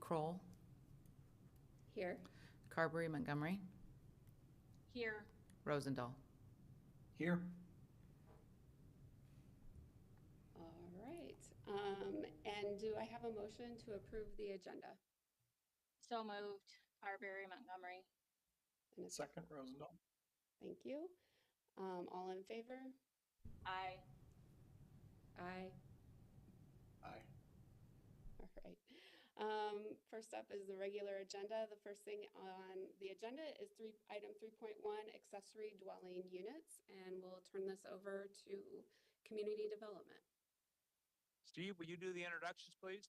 Kroll, Here. Carberry, Montgomery, Here. Rosendahl. Here. All right. And do I have a motion to approve the agenda? So moved. Carberry, Montgomery. And a Second, Rosendahl. Thank you. All in favor? Aye. Aye. Aye. All right. First up is the regular agenda. The first thing on the agenda is item 3.1, accessory dwelling units, and we'll turn this over to community development. Steve, will you do the introductions, please?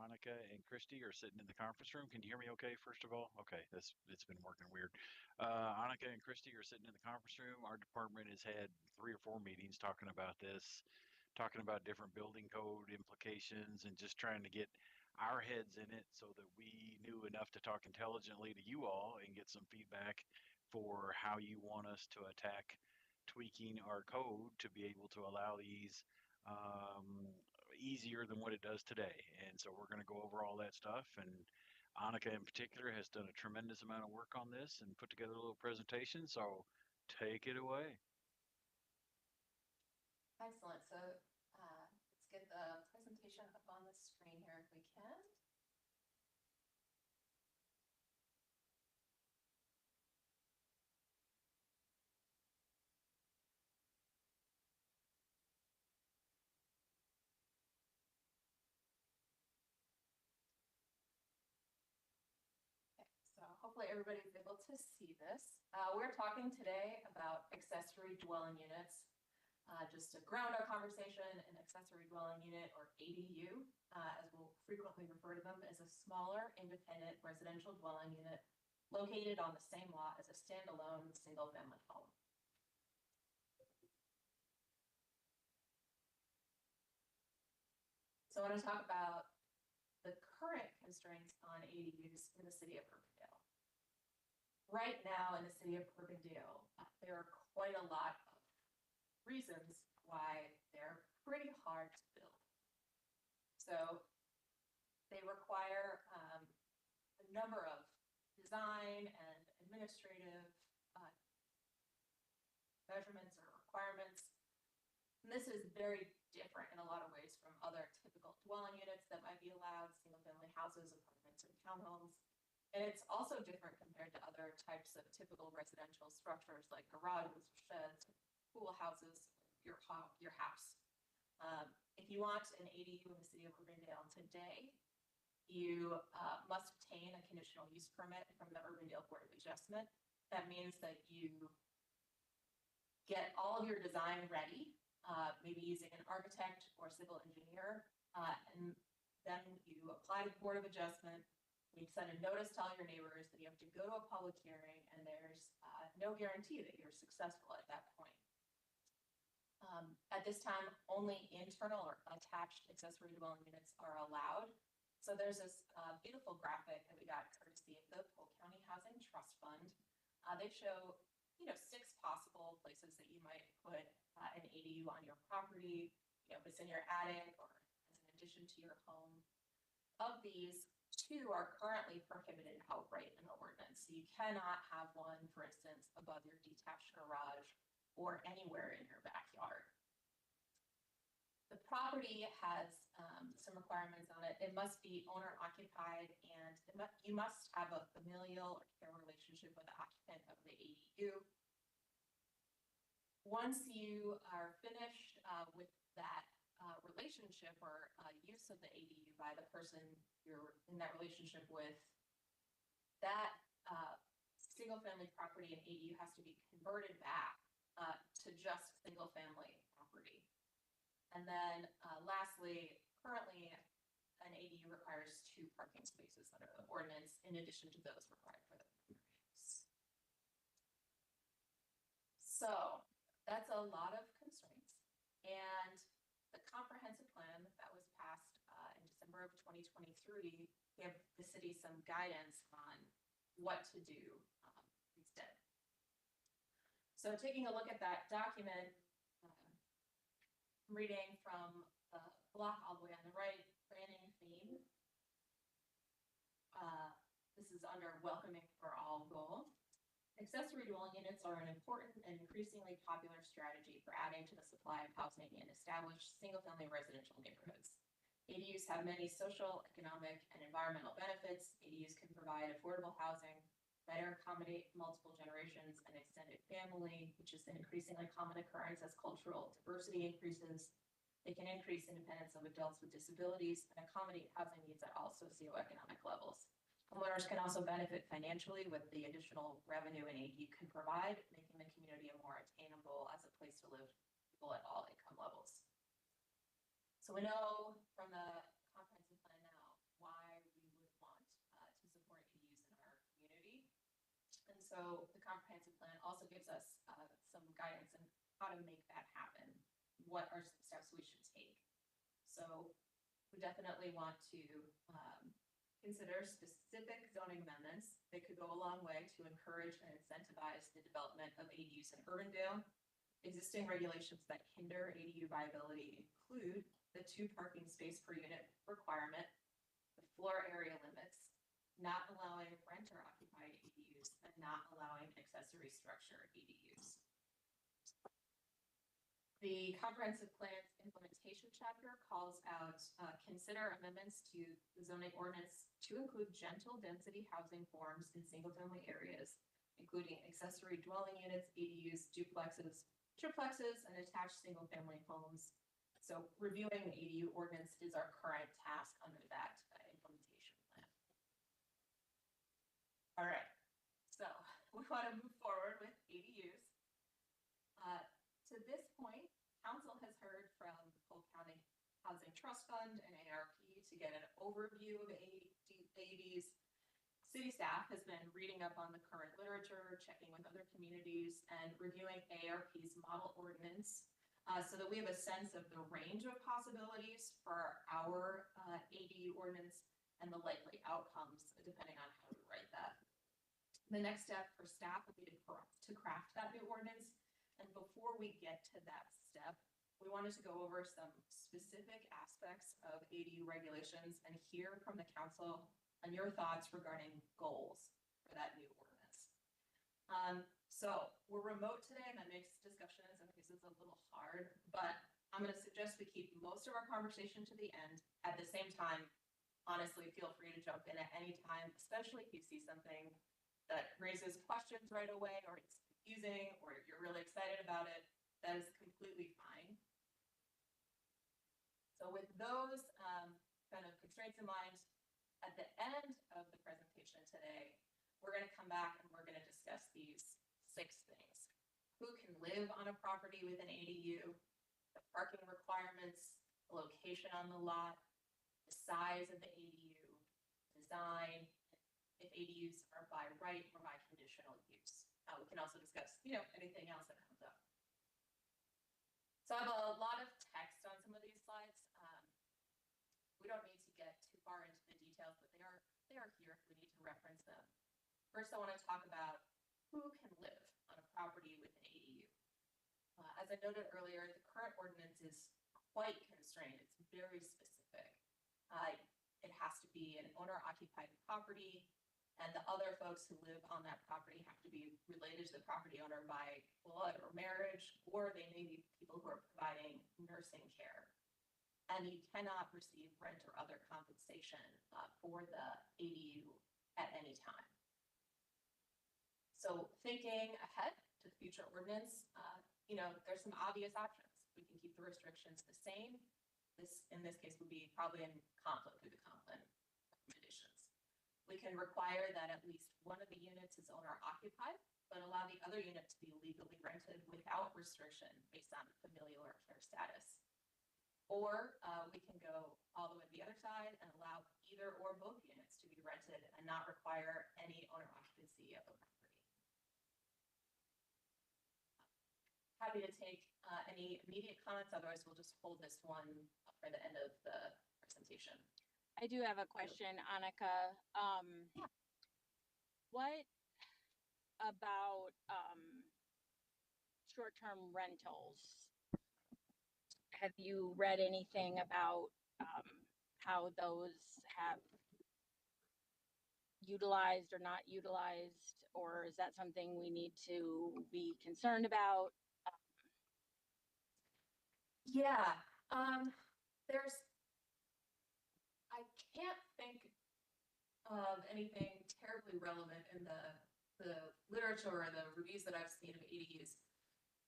Annika and Christy are sitting in the conference room. Can you hear me okay, first of all? Okay, it's been working weird. Annika and Christy are sitting in the conference room. Our department has had 3 or 4 meetings talking about this, talking about different building code implications and just trying to get our heads in it so that we knew enough to talk intelligently to you all and get some feedback for how you want us to attack tweaking our code to be able to allow these easier than what it does today. And so we're going to go over all that stuff. And Annika in particular has done a tremendous amount of work on this and put together a little presentation. So take it away. Excellent. So let's get the presentation up on the screen here if we can. So hopefully everybody's able to see this. We're talking today about accessory dwelling units. Just to ground our conversation, an accessory dwelling unit, or ADU, as we'll frequently refer to them, is a smaller independent residential dwelling unit located on the same lot as a standalone single-family home. So I want to talk about the current constraints on ADUs in the city of Urbandale. Right now in the city of Urbandale, there are quite a lot of reasons why they're pretty hard to build. So they require a number of design and administrative measurements or requirements. And this is very different in a lot of ways from other typical dwelling units that might be allowed, single-family houses, apartments, and townhomes. And it's also different compared to other types of typical residential structures like garages, sheds, pool houses, your house. If you want an ADU in the city of Urbandale today, you must obtain a conditional use permit from the Urbandale Board of Adjustment. That means that you get all of your design ready, maybe using an architect or civil engineer, and then you apply to the Board of Adjustment. We send a notice to all your neighbors that you have to go to a public hearing, and there's no guarantee that you're successful at that point. At this time, only internal or attached accessory dwelling units are allowed. So there's this beautiful graphic that we got courtesy of the Polk County Housing Trust Fund. They show, 6 possible places that you might put an ADU on your property. If it's in your attic or as an addition to your home. Of these, 2 are currently prohibited outright in the ordinance. So you cannot have one, for instance, above your detached garage or anywhere in your backyard. The property has some requirements on it. It must be owner occupied, and you must have a familial or care relationship with the occupant of the ADU. Once you are finished with that relationship or use of the ADU by the person you're in that relationship with, that single-family property and ADU has to be converted back to just single-family property. And then lastly, currently an ADU requires 2 parking spaces under the ordinance in addition to those required for the primary use. So that's a lot of constraints. And the comprehensive plan that was passed in December of 2023 gave the city some guidance on what to do instead. So taking a look at that document, reading from the block all the way on the right, planning theme. This is under welcoming for all goal. Accessory dwelling units are an important and increasingly popular strategy for adding to the supply of housing in established single-family residential neighborhoods. ADUs have many social, economic, and environmental benefits. ADUs can provide affordable housing, better accommodate multiple generations and extended family, which is an increasingly common occurrence as cultural diversity increases. They can increase independence of adults with disabilities and accommodate housing needs at all socioeconomic levels. Homeowners can also benefit financially with the additional revenue an ADU can provide, making the community more attainable as a place to live for people at all income levels. So we know from the comprehensive plan now why we would want to support ADUs in our community. And so the comprehensive plan also gives us some guidance on how to make that happen. What are some steps we should take? So we definitely want to consider specific zoning amendments that could go a long way to encourage and incentivize the development of ADUs in Urbandale. Existing regulations that hinder ADU viability include the 2 parking space per unit requirement, the floor area limits, not allowing renter occupied ADUs, and not allowing accessory structure ADUs. The comprehensive plan's implementation chapter calls out consider amendments to the zoning ordinance to include gentle density housing forms in single family areas, including accessory dwelling units, ADUs, duplexes, triplexes, and attached single family homes. So reviewing the ADU ordinance is our current task under that implementation plan. All right, so we want to move forward with ADUs. To this point, council has heard from the Polk County Housing Trust Fund and ARP to get an overview of ADUs. City staff has been reading up on the current literature, checking with other communities, and reviewing ARP's model ordinance so that we have a sense of the range of possibilities for our ADU ordinance and the likely outcomes depending on how we write that. The next step for staff will be to craft that new ordinance. And before we get to that step, we wanted to go over some specific aspects of ADU regulations and hear from the council on your thoughts regarding goals for that new ordinance. So we're remote today, and that makes discussion in some cases a little hard, but I'm going to suggest we keep most of our conversation to the end. At the same time, honestly, feel free to jump in at any time, especially if you see something that raises questions right away, or it's confusing, or you're really excited about it. That is completely fine. So with those kind of constraints in mind, at the end of the presentation today, we're going to come back and we're going to discuss these 6 things. Who can live on a property with an ADU, the parking requirements, the location on the lot, the size of the ADU, design, if ADUs are by right or by conditional use. We can also discuss, anything else that comes up. So I have a lot of text on some of these slides. We don't need to get too far into the details, but they are here if we need to reference them. First, I want to talk about who can live on a property with an ADU. As I noted earlier, the current ordinance is quite constrained. It's very specific. It has to be an owner-occupied property, and the other folks who live on that property have to be related to the property owner by blood or marriage, or they may be people who are providing nursing care. And you cannot receive rent or other compensation for the ADU at any time. So thinking ahead to the future ordinance, there's some obvious options. We can keep the restrictions the same. In this case, would be probably in conflict with the comp plan recommendations. We can require that at least one of the units is owner occupied, but allow the other unit to be legally rented without restriction based on familial or care status. Or we can go all the way to the other side and allow either or both units to be rented and not require any owner occupancy of the property. Happy to take any immediate comments, otherwise we'll just hold this one for the end of the presentation. I do have a question, Annika. What about short-term rentals? Have you read anything about how those have utilized or not utilized, or is that something we need to be concerned about? Yeah, there's, I can't think of anything terribly relevant in the literature or the reviews that I've seen of ADUs.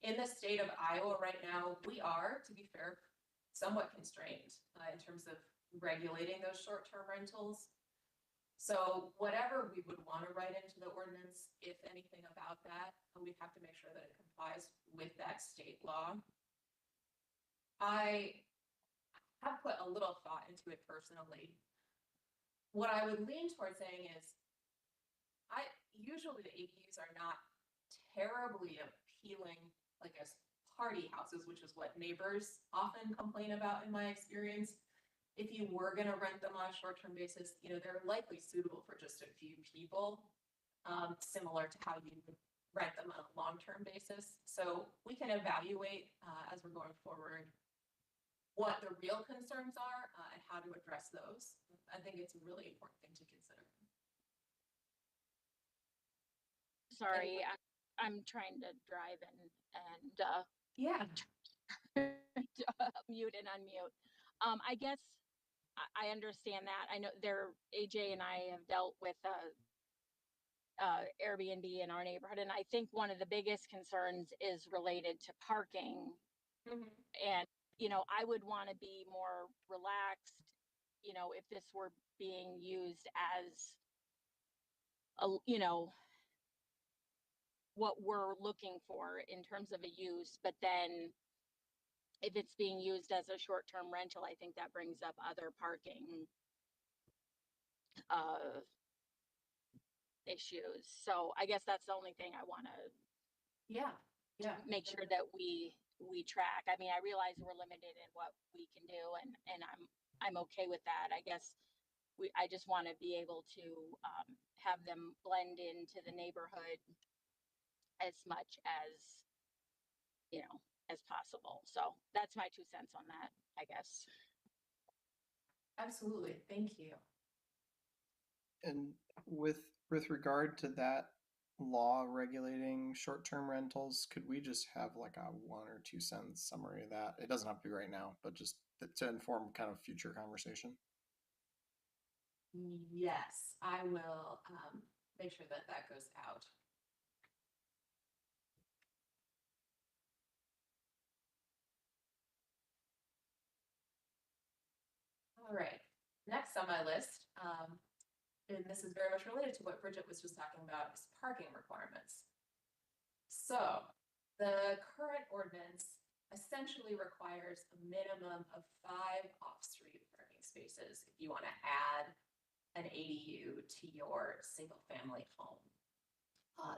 In the state of Iowa right now, we are, to be fair, somewhat constrained in terms of regulating those short-term rentals. So whatever we would want to write into the ordinance, if anything about that, we'd have to make sure that it complies with that state law. I have put a little thought into it personally. What I would lean towards saying is, usually the ADUs are not terribly appealing, like as party houses, which is what neighbors often complain about in my experience. If you were going to rent them on a short-term basis, they're likely suitable for just a few people, similar to how you would rent them on a long-term basis. So we can evaluate as we're going forward what the real concerns are and how to address those. I think it's a really important thing to consider. Sorry, I'm trying to drive and Yeah. mute and unmute. I guess I understand that. I know AJ and I have dealt with Airbnb in our neighborhood, and I think one of the biggest concerns is related to parking. Mm-hmm. And I would want to be more relaxed, if this were being used as what we're looking for in terms of a use, but then if it's being used as a short-term rental, I think that brings up other parking issues. So I guess that's the only thing I want to Yeah. make sure that we track. I mean, I realize we're limited in what we can do, and I'm okay with that. I guess I just want to be able to have them blend into the neighborhood as much as as possible. So that's my 2 cents on that, I guess. Absolutely. Thank you. And with regard to that law regulating short-term rentals, could we just have like a 1 or 2 sentence summary of that? It doesn't have to be right now, but just to inform kind of future conversation. Yes, I will make sure that goes out. All right, next on my list, and this is very much related to what Bridget was just talking about, is parking requirements. So the current ordinance essentially requires a minimum of 5 off-street parking spaces if you want to add an ADU to your single-family home.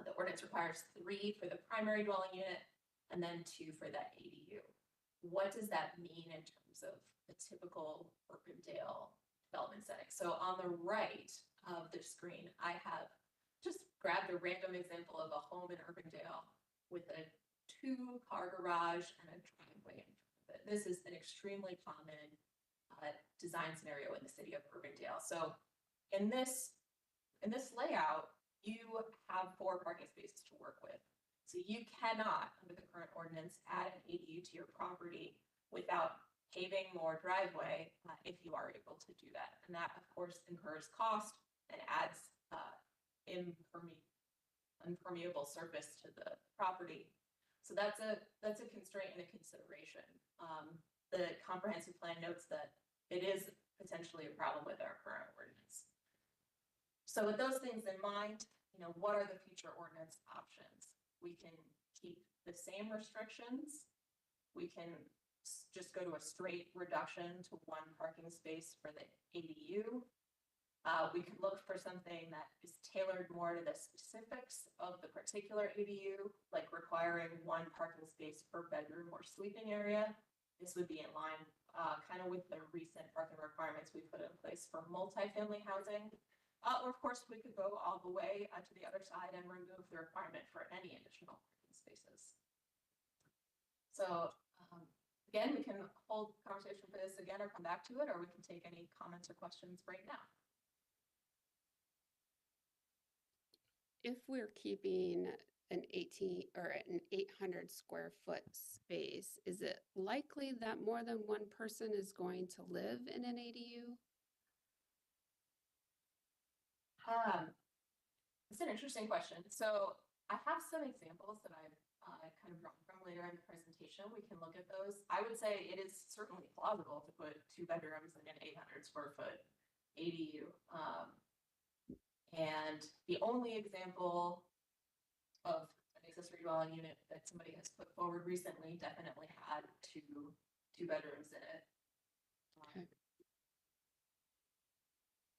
The ordinance requires 3 for the primary dwelling unit and then 2 for that ADU. What does that mean in terms of a typical Urbandale development setting? So on the right of the screen, I have just grabbed a random example of a home in Urbandale with a 2-car garage and a driveway in front of it. This is an extremely common design scenario in the city of Urbandale. So in this layout, you have 4 parking spaces to work with. So you cannot, under the current ordinance, add an ADU to your property without paving more driveway if you are able to do that. And that, of course, incurs cost and adds impermeable surface to the property. So that's a constraint and a consideration. The comprehensive plan notes that it is potentially a problem with our current ordinance. So with those things in mind, what are the future ordinance options? We can keep the same restrictions. We can just go to a straight reduction to 1 parking space for the ADU. We could look for something that is tailored more to the specifics of the particular ADU, like requiring 1 parking space per bedroom or sleeping area. This would be in line kind of with the recent parking requirements we put in place for multifamily housing. Or of course, we could go all the way to the other side and remove the requirement for any additional parking spaces. So again, we can hold conversation for this again or come back to it, or we can take any comments or questions right now. If we're keeping an 18 or an 800 square foot space, is it likely that more than one person is going to live in an ADU? It's an interesting question. So I have some examples that I've kind of drawn from later in the presentation. We can look at those. I would say it is certainly plausible to put 2 bedrooms in an 800 square foot ADU. And the only example of an accessory dwelling unit that somebody has put forward recently definitely had two bedrooms in it. Okay.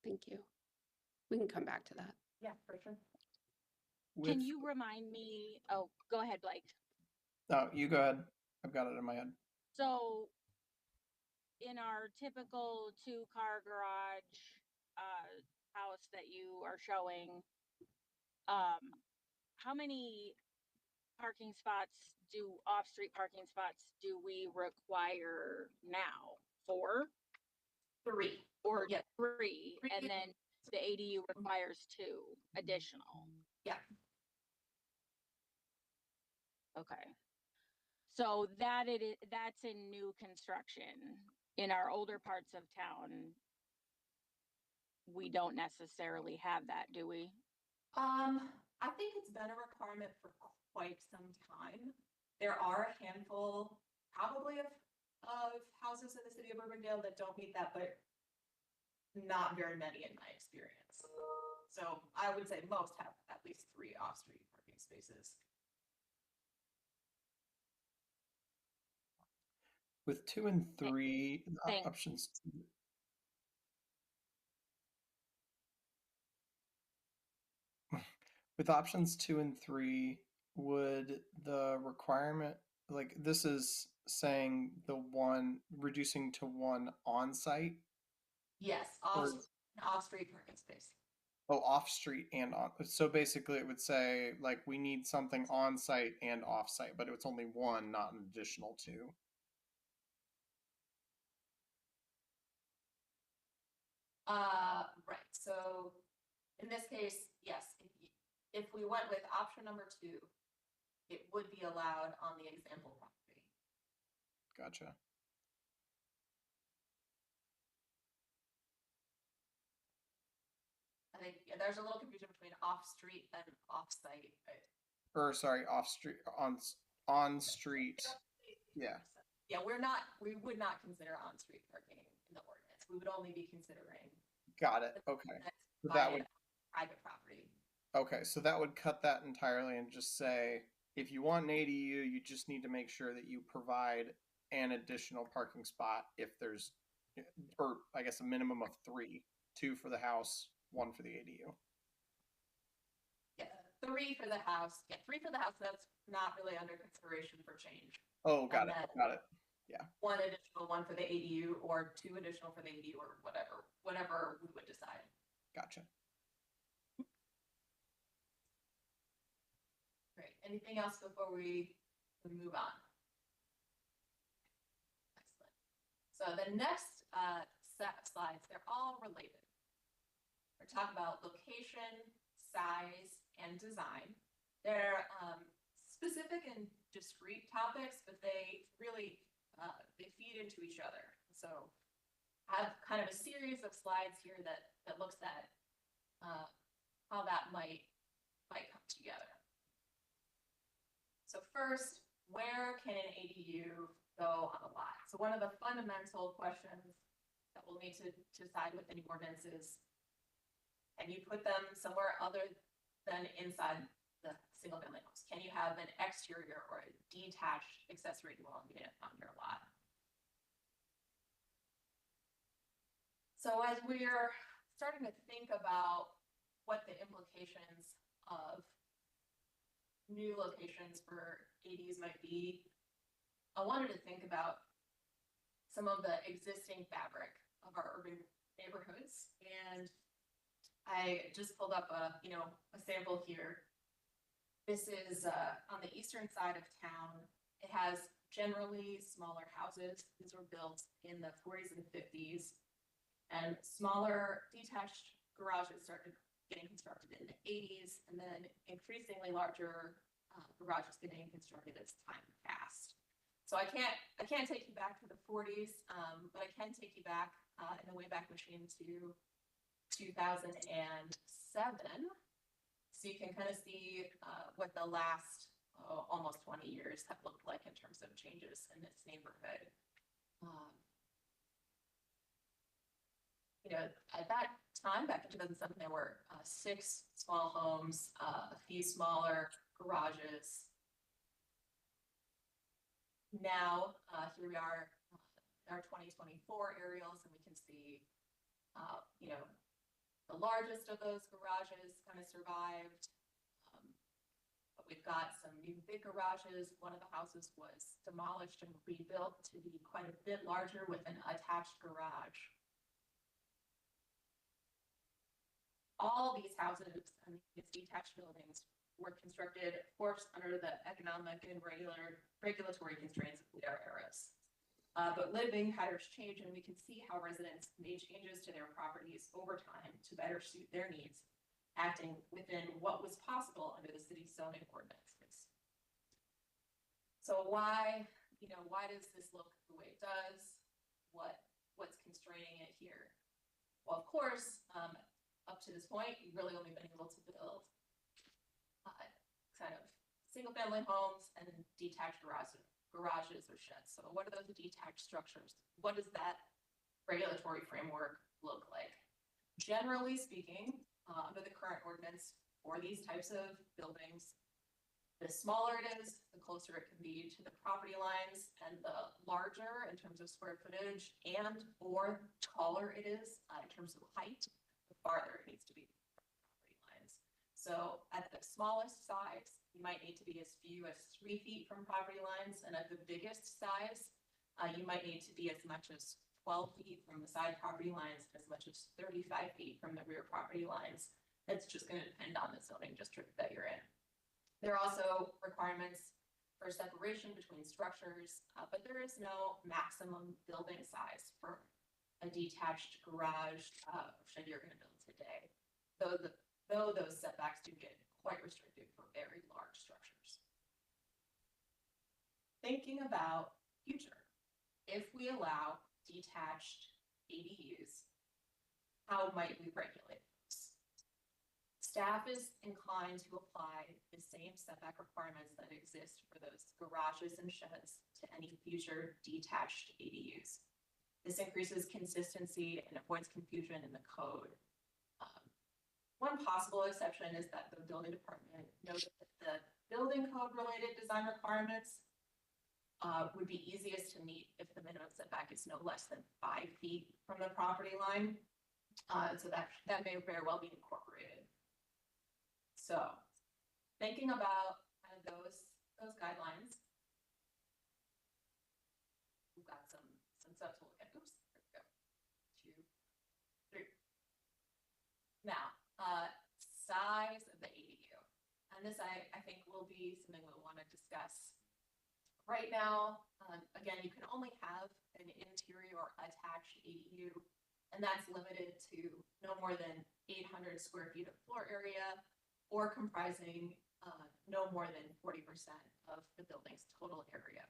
Thank you. We can come back to that. Yeah, for sure. Can With, you remind me? Oh, go ahead, Blake. no, you go ahead. I've got it in my head. So in our typical 2-car garage house that you are showing, how many off-street parking spots do we require now? 4 3. or Yeah. 3? Three. And then the ADU requires 2 additional. Yeah. Okay. So that's in new construction. In our older parts of town, we don't necessarily have that, do we? I think it's been a requirement for quite some time. There are a handful, probably of houses in the city of Urbandale that don't meet that, but not very many in my experience. So I would say most have at least 3 off-street parking spaces. With 2 and 3 Thanks. options. With options 2 and 3, would the requirement, like this is saying the one reducing to 1 on-site, Yes, or off-street parking space. off-street and on? So basically, it would say like we need something on-site and off-site, but it's only 1, not an additional 2. Right. So in this case, yes, if we went with option number 2, it would be allowed on the example property. Gotcha. I think there's a little confusion between off-street and off-site. Or sorry, off-street, on-street. Yeah. Yeah, we would not consider on-street parking in the ordinance. We would only be considering Got it. Okay. So by that would, private property. okay, so that would cut that entirely and just say, if you want an ADU, you just need to make sure that you provide an additional parking spot if there's, or I guess a minimum of 3, 2 for the house, 1 for the ADU. Yeah, 3 for the house. Yeah, 3 for the house. That's not really under consideration for change. Oh, got it. then- Got it. 1 additional, 1 for the ADU, or 2 additional for the ADU, or whatever we would decide. Gotcha. Great. Anything else before we move on? Excellent. So the next set of slides, they're all related. We're talking about location, size, and design. They're specific and discrete topics, but they really they feed into each other. So I have kind of a series of slides here that looks at how that might come together. So first, where can an ADU go on a lot? So one of the fundamental questions that we'll need to decide with any ordinance is, can you put them somewhere other than inside the single family homes? Can you have an exterior or a detached accessory dwelling unit on your lot? So as we're starting to think about what the implications of new locations for ADUs might be, I wanted to think about some of the existing fabric of our urban neighborhoods. And I just pulled up a sample here. This is on the eastern side of town, It has generally smaller houses. These were built in the 40s and 50s. And smaller detached garages started getting constructed in the 80s, and then increasingly larger garages getting constructed as time passed. So I can't take you back to the 40s, but I can take you back in the Wayback Machine to 2007. So you can kind of see what the last almost 20 years have looked like in terms of changes in this neighborhood. You know, at that time, back in 2007, there were 6 small homes, a few smaller garages. Now, here we are, our 2024 aerials, and we can see, you know, the largest of those garages kind of survived. But we've got some new big garages. One of the houses was demolished and rebuilt to be quite a bit larger with an attached garage. All these houses and these detached buildings were constructed, of course, under the economic and regulatory constraints of their eras. But living patterns change, and we can see how residents made changes to their properties over time to better suit their needs, acting within what was possible under the city's zoning ordinances. So why does this look the way it does? What's constraining it here? Well, of course, up to this point, you've really only been able to build kind of single-family homes and detached garages or sheds. So what are those detached structures? What does that regulatory framework look like? Generally speaking, under the current ordinance for these types of buildings, the smaller it is, the closer it can be to the property lines, and the larger in terms of square footage and or taller it is in terms of height, the farther it needs to be from property lines. So at the smallest size, you might need to be as few as 3 feet from property lines, and at the biggest size, you might need to be as much as 12 feet from the side property lines, as much as 35 feet from the rear property lines. It's just going to depend on the zoning district that you're in. There are also requirements for separation between structures, but there is no maximum building size for a detached garage shed you're going to build today, though those setbacks do get quite restricted for very large structures. Thinking about future, if we allow detached ADUs, how might we regulate this? Staff is inclined to apply the same setback requirements that exist for those garages and sheds to any future detached ADUs. This increases consistency and avoids confusion in the code. One possible exception is that the building department noted that the building code related design requirements would be easiest to meet if the minimum setback is no less than 5 feet from the property line. So that may very well be incorporated. So thinking about kind of those guidelines, we've got some stuff to look at. Oops, there we go. 2, 3. Now, size of the ADU. And this I think will be something we'll want to discuss. Right now, again, you can only have an interior or attached ADU, and that's limited to no more than 800 square feet of floor area or comprising no more than 40% of the building's total area.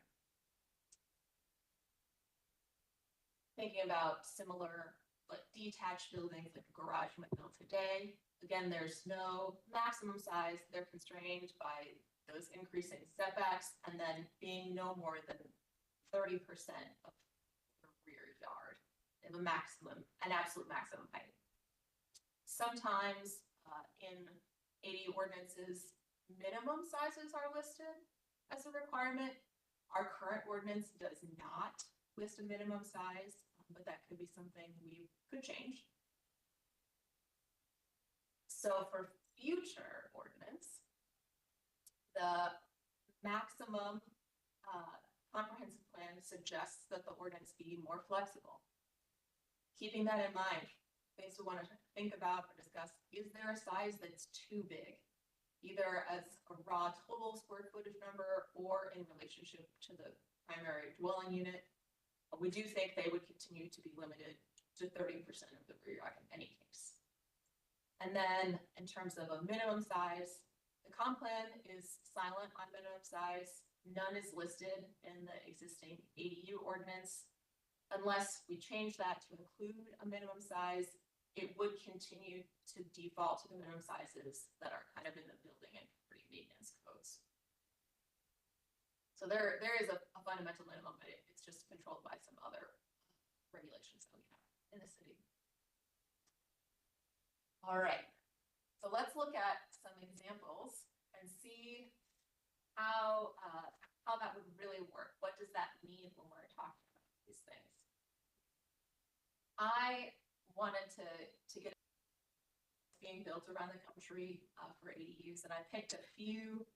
Thinking about similar but detached buildings like a garage might build today, again, there's no maximum size. They're constrained by those increasing setbacks and then being no more than 30% of the rear yard. They have an absolute maximum height. Sometimes in ADU ordinances, minimum sizes are listed as a requirement. Our current ordinance does not list a minimum size, but that could be something we could change. So for future ordinance, the maximum comprehensive plan suggests that the ordinance be more flexible. Keeping that in mind, things we want to think about or discuss, is there a size that's too big? either as a raw total square footage number or in relationship to the primary dwelling unit. We do think they would continue to be limited to 30% of the rear yard in any case. And then in terms of a minimum size, the comp plan is silent on minimum size. None is listed in the existing ADU ordinance. Unless we change that to include a minimum size, it would continue to default to the minimum sizes that are kind of in the building and property maintenance codes. So there is a fundamental minimum, but it's just controlled by some other regulations that we have in the city. All right, so let's look at some examples and see how that would really work. What does that mean when we're talking about these things? I wanted to get being built around the country for ADUs, and I picked a few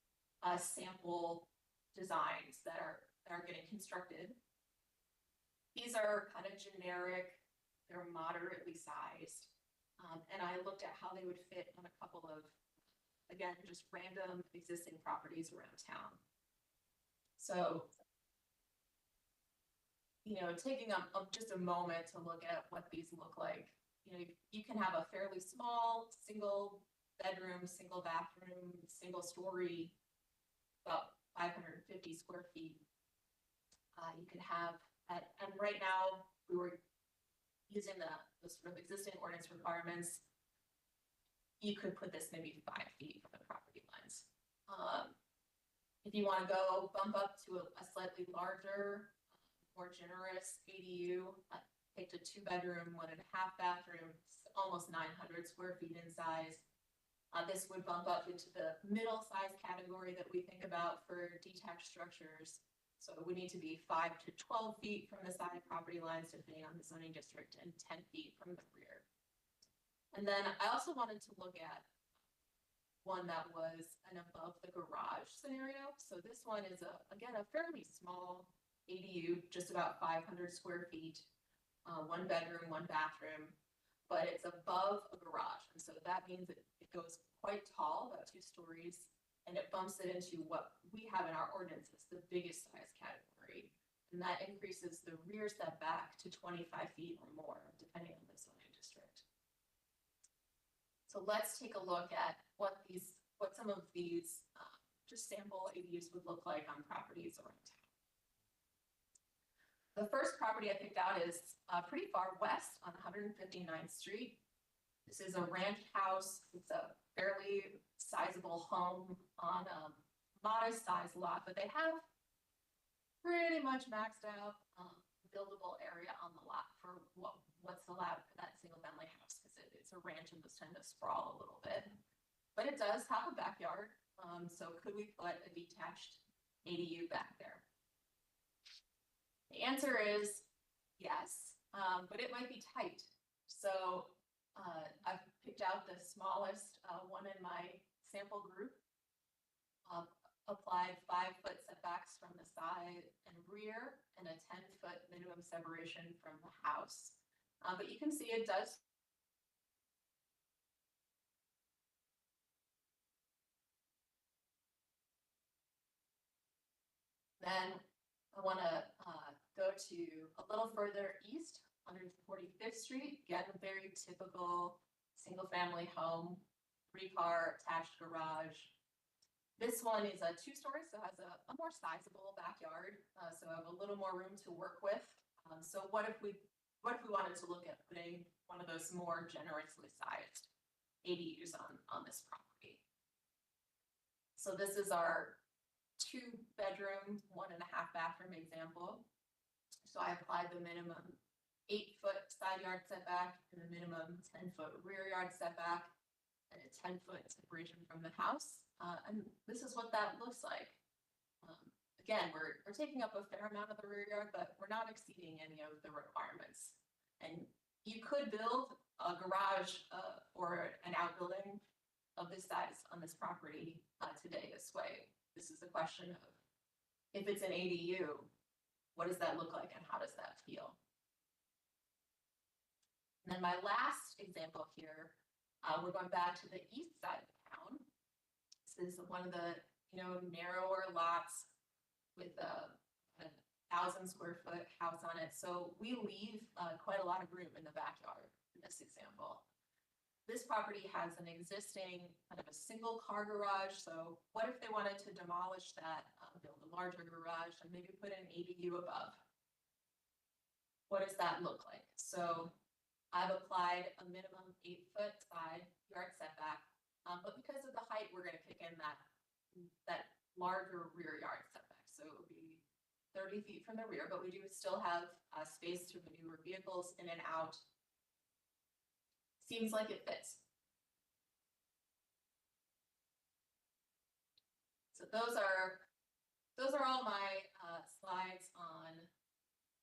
sample designs that are getting constructed. These are kind of generic, they're moderately sized. And I looked at how they would fit on a couple of, again, just random existing properties around town. So, taking just a moment to look at what these look like. You can have a fairly small, single bedroom, single bathroom, single story, about 550 square feet. You could have, and right now we were using the sort of existing ordinance requirements. You could put this maybe 5 feet from the property lines. If you want to go bump up to a slightly larger, more generous ADU, picked a 2-bedroom, 1.5 bathroom, almost 900 square feet in size. This would bump up into the middle size category that we think about for detached structures. So it would need to be 5 to 12 feet from the side property lines, depending on the zoning district, and 10 feet from the rear. And then I also wanted to look at one that was an above the garage scenario. So this one is again, a fairly small ADU, just about 500 square feet, 1 bedroom, 1 bathroom, but it's above a garage. And so that means it goes quite tall, about 2 stories. And it bumps it into what we have in our ordinances, the biggest size category. And that increases the rear setback to 25 feet or more, depending on the zoning district. So let's take a look at what some of these just sample ADUs would look like on properties around town. The first property I picked out is pretty far west on 159th Street. This is a ranch house. It's a fairly sizable home on a modest sized lot, but they have pretty much maxed out buildable area on the lot for what's allowed for that single family house, because it's a ranch and those tend to sprawl a little bit. But it does have a backyard, so could we put a detached ADU back there? The answer is yes, but it might be tight. So I've picked out the smallest one in my sample group, applied 5-foot setbacks from the side and rear, and a 10-foot minimum separation from the house. But you can see it does then I want to go to a little further east, 145th Street. Again, a very typical single-family home, 3-car attached garage. This one is a 2-story, so has a more sizable backyard, so I have a little more room to work with. So what if we wanted to look at putting one of those more generously sized ADUs on this property? So this is our 2-bedroom, 1.5 bathroom example. So I applied the minimum 8-foot side yard setback and the minimum 10-foot rear yard setback and a 10-foot separation from the house. And this is what that looks like. Again, we're taking up a fair amount of the rear yard, but we're not exceeding any of the requirements. And you could build a garage or an outbuilding of this size on this property today this way. This is the question of, if it's an ADU, what does that look like and how does that feel? And then my last example here, we're going back to the east side of town. This This is one of the, narrower lots with a 1,000 square foot house on it. So we leave quite a lot of room in the backyard in this example. This property has an existing kind of a single car garage. So what if they wanted to demolish that, build a larger garage and maybe put an ADU above? What does that look like? So I've applied a minimum 8-foot side yard setback, but because of the height, we're going to kick in that larger rear yard setback. So it would be 30 feet from the rear, but we do still have space to maneuver vehicles in and out. Seems like it fits. So those are all my slides on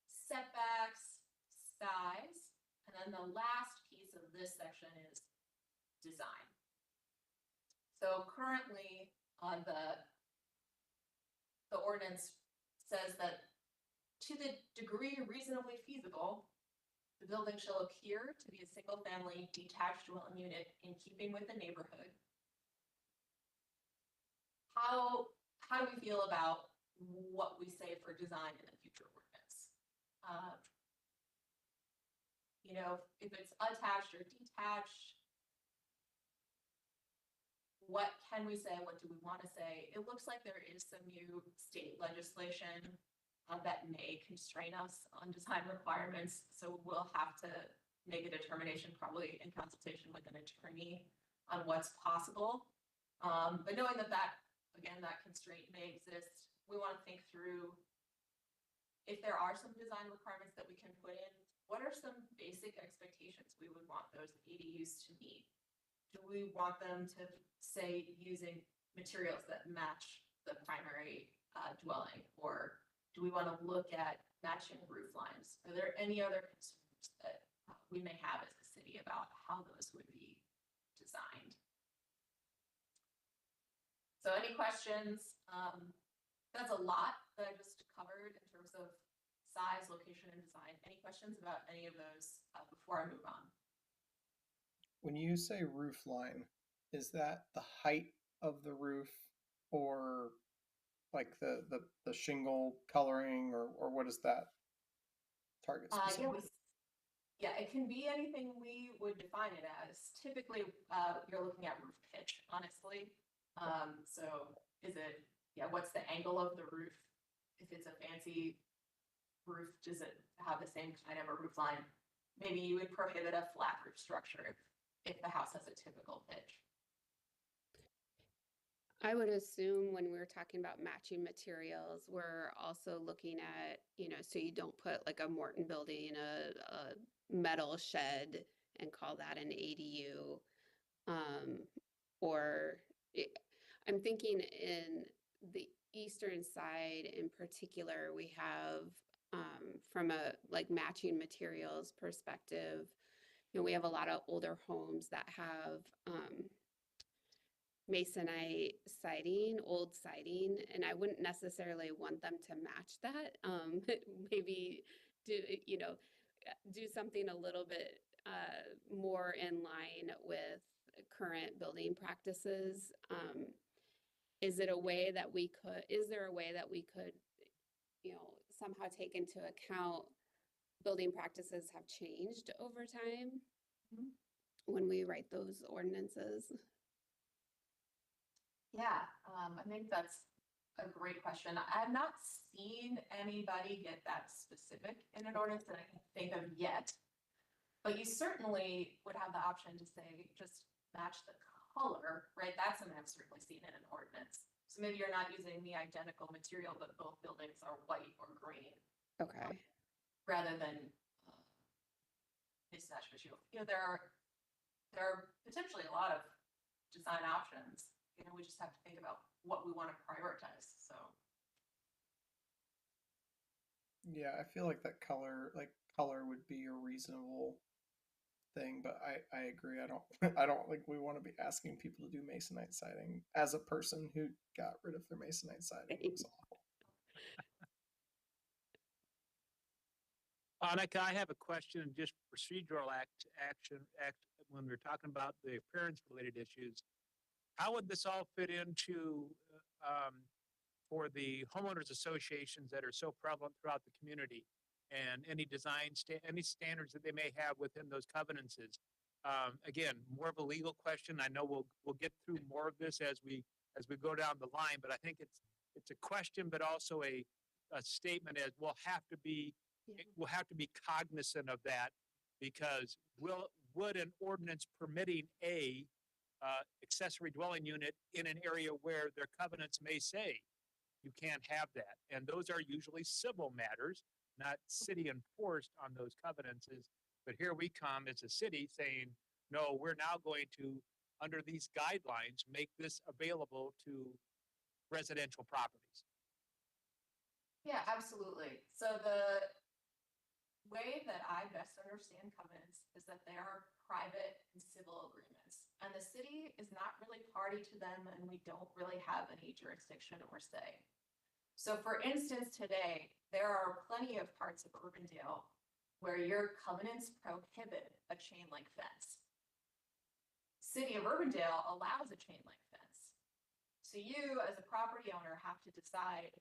setbacks, size, and then the last piece of this section is design. So currently, the ordinance says that to the degree reasonably feasible, the building shall appear to be a single-family detached dwelling unit in keeping with the neighborhood. How do we feel about what we say for design in the future ordinance? If it's attached or detached, what can we say? What do we want to say? It looks like there is some new state legislation that may constrain us on design requirements. So we'll have to make a determination, probably in consultation with an attorney, on what's possible. But knowing that constraint may exist, we want to think through if there are some design requirements that we can put in, what are some basic expectations we would want those ADUs to meet? Do we want them to say using materials that match the primary dwelling, or do we want to look at matching roof lines? Are there any other concerns that we may have as a city about how those would be designed? So any questions? That's a lot that I just covered in terms of size, location, and design. Any questions about any of those before I move on? When you say roof line, is that the height of the roof, or like the shingle coloring, or what is that target specifically? Yeah, it can be anything we would define it as. Typically, you're looking at roof pitch, honestly. So what's the angle of the roof? If it's a fancy roof, does it have the same kind of a roof line? Maybe you would prohibit a flat roof structure if the house has a typical pitch. I would assume when we're talking about matching materials, we're also looking at, so you don't put like a Morton building, a metal shed and call that an ADU. I'm thinking in the eastern side in particular, we have, from a like matching materials perspective, we have a lot of older homes that have masonite siding, old siding, and I wouldn't necessarily want them to match that. Maybe do something a little bit more in line with current building practices. Is there a way that we could, somehow take into account building practices have changed over time when we write those ordinances? Yeah, I think that's a great question. I've not seen anybody get that specific in an ordinance that I can think of yet, but you certainly would have the option to say, just match the color, right? That's something I've certainly seen in an ordinance. So maybe you're not using the identical material, but both buildings are white or green. Okay. Rather than mismatch material. There are potentially a lot of design options. We just have to think about what we want to prioritize. So Yeah, I feel like that color would be a reasonable thing, but I agree. I don't think we want to be asking people to do masonite siding. As a person who got rid of their masonite siding, it was awful. Annika, I have a question, just procedural action when we're talking about the appearance related issues. how would this all fit into, for the homeowners associations that are so prevalent throughout the community? And any any standards that they may have within those covenants is, again, more of a legal question. I know we'll get through more of this as we go down the line, but I think it's a question, but also a statement as we'll have to be cognizant of that, because would an ordinance permitting a accessory dwelling unit in an area where their covenants may say you can't have that, and those are usually civil matters, not city enforced on those covenants. But here we come as a city saying, no, we're now going to, under these guidelines, make this available to residential properties. Yeah, absolutely. So the way that I best understand covenants is that they are private and civil agreements. And the city is not really party to them, and we don't really have any jurisdiction or say. So for instance, today, there are plenty of parts of Urbandale where your covenants prohibit a chain link fence. City of Urbandale allows a chain link fence. So you, as a property owner, have to decide,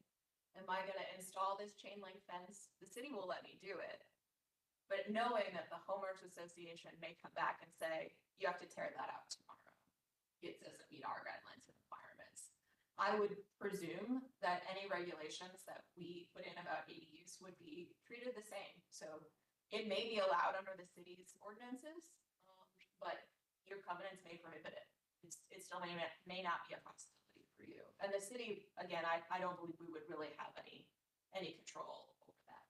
am I going to install this chain link fence? The city will let me do it. But knowing that the homeowners association may come back and say, you have to tear that out tomorrow. It doesn't meet our guidelines and requirements. I would presume that any regulations that we put in about ADUs would be treated the same. So it may be allowed under the city's ordinances, but your covenants may prohibit it. It still may not be a possibility for you. And the city, again, I don't believe we would really have any control over that.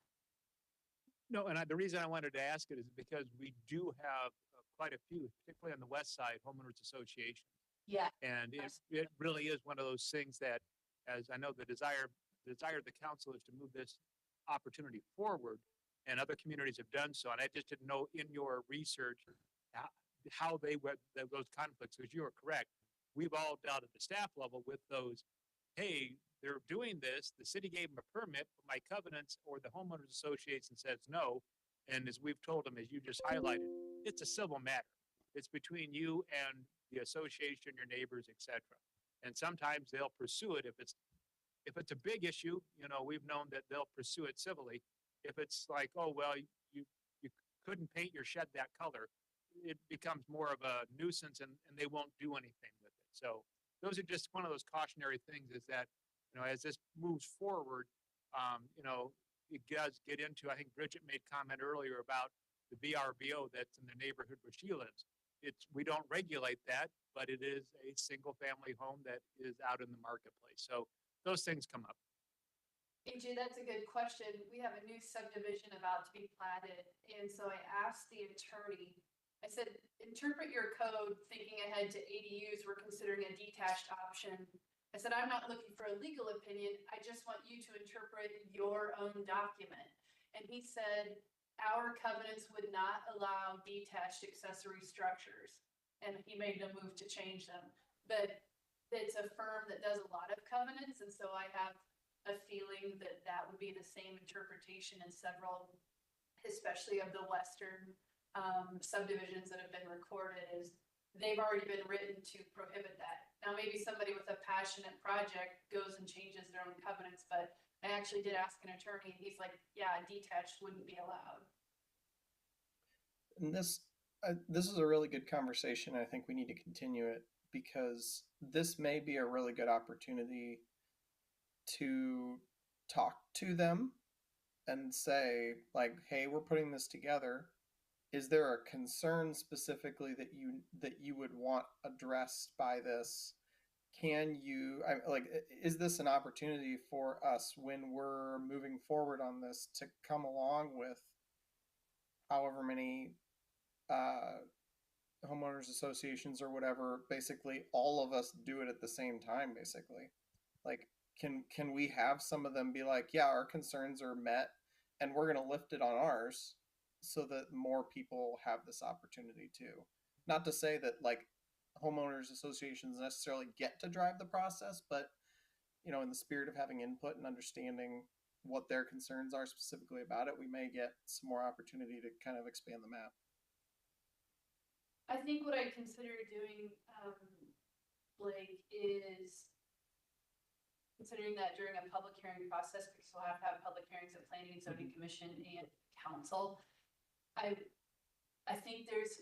No, and the reason I wanted to ask it is because we do have quite a few, particularly on the west side, homeowners associations. Yeah. And it really is one of those things that, as I know the desire of the council is to move this opportunity forward, and other communities have done so. And I just didn't know in your research how they were those conflicts, because you are correct. We've all dealt at the staff level with those. Hey, they're doing this. The city gave them a permit, but my covenants or the homeowners association says no. And as we've told them, as you just highlighted, it's a civil matter. It's between you and the association, your neighbors, etc. And sometimes they'll pursue it if it's a big issue. You know, we've known that they'll pursue it civilly. If it's like, oh well, you couldn't paint your shed that color, it becomes more of a nuisance, and they won't do anything with it. So those are just one of those cautionary things. Is that, you know, as this moves forward, you know, it does get into. I think Bridget made comment earlier about the VRBO that's in the neighborhood where she lives. We don't regulate that, but it is a single family home that is out in the marketplace. So those things come up. AJ, that's a good question. We have a new subdivision about to be platted. And so I asked the attorney, I said, interpret your code thinking ahead to ADUs. We're considering a detached option. I said, I'm not looking for a legal opinion. I just want you to interpret your own document. And he said, our covenants would not allow detached accessory structures. And he made no move to change them. But it's a firm that does a lot of covenants. And so I have a feeling that that would be the same interpretation in several, especially of the western subdivisions that have been recorded, is they've already been written to prohibit that. Now, maybe somebody with a passionate project goes and changes their own covenants, but I actually did ask an attorney, and he's like, yeah, detached wouldn't be allowed. And this is a really good conversation. I think we need to continue it, because this may be a really good opportunity to talk to them and say, like, hey, we're putting this together. Is there a concern specifically that you would want addressed by this? Is this an opportunity for us when we're moving forward on this to come along with however many homeowners associations or whatever, basically all of us do it at the same time, basically? Like, can we have some of them be like, yeah, our concerns are met and we're going to lift it on ours, so that more people have this opportunity too? Not to say that like homeowners associations necessarily get to drive the process, but, you know, in the spirit of having input and understanding what their concerns are specifically about it, we may get some more opportunity to kind of expand the map. I think what I consider doing, Blake, is considering that during a public hearing process, because we'll have to have public hearings at Planning and Zoning Commission and Council. I think there's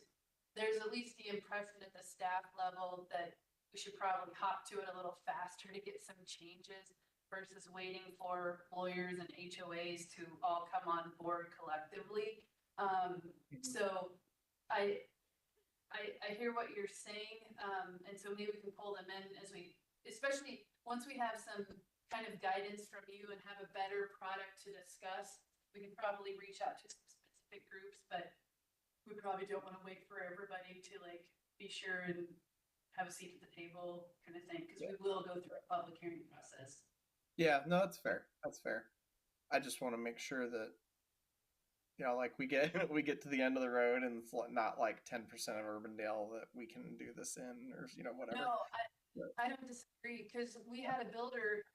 at least the impression at the staff level that we should probably hop to it a little faster to get some changes versus waiting for lawyers and HOAs to all come on board collectively. So I hear what you're saying, and so maybe we can pull them in as we, especially once we have some kind of guidance from you and have a better product to discuss, we can probably reach out to some specific groups, but we probably don't want to wait for everybody to like be sure and have a seat at the table kind of thing, because we will go through a public hearing process. Yeah, no, that's fair. That's fair. I just want to make sure that, you know, like we get we get to the end of the road and it's not like 10% of Urbandale that we can do this in, or you know, whatever. No, I don't disagree, because we had a builder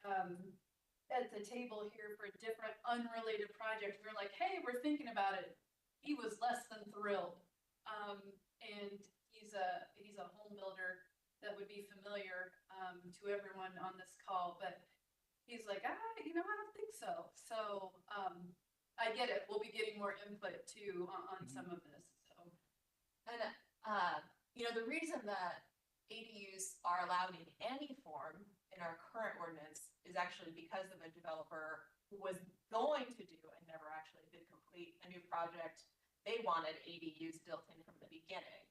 at the table here for a different unrelated project. We're like, hey, we're thinking about it. He was less than thrilled. And he's a home builder that would be familiar to everyone on this call, but he's like, you know, I don't think so. So I get it. We'll be getting more input too on some of this. So, And, you know, the reason that ADUs are allowed in any form in our current ordinance is actually because of a developer who was going to do and never actually did complete a new project. They wanted ADUs built in from the beginning.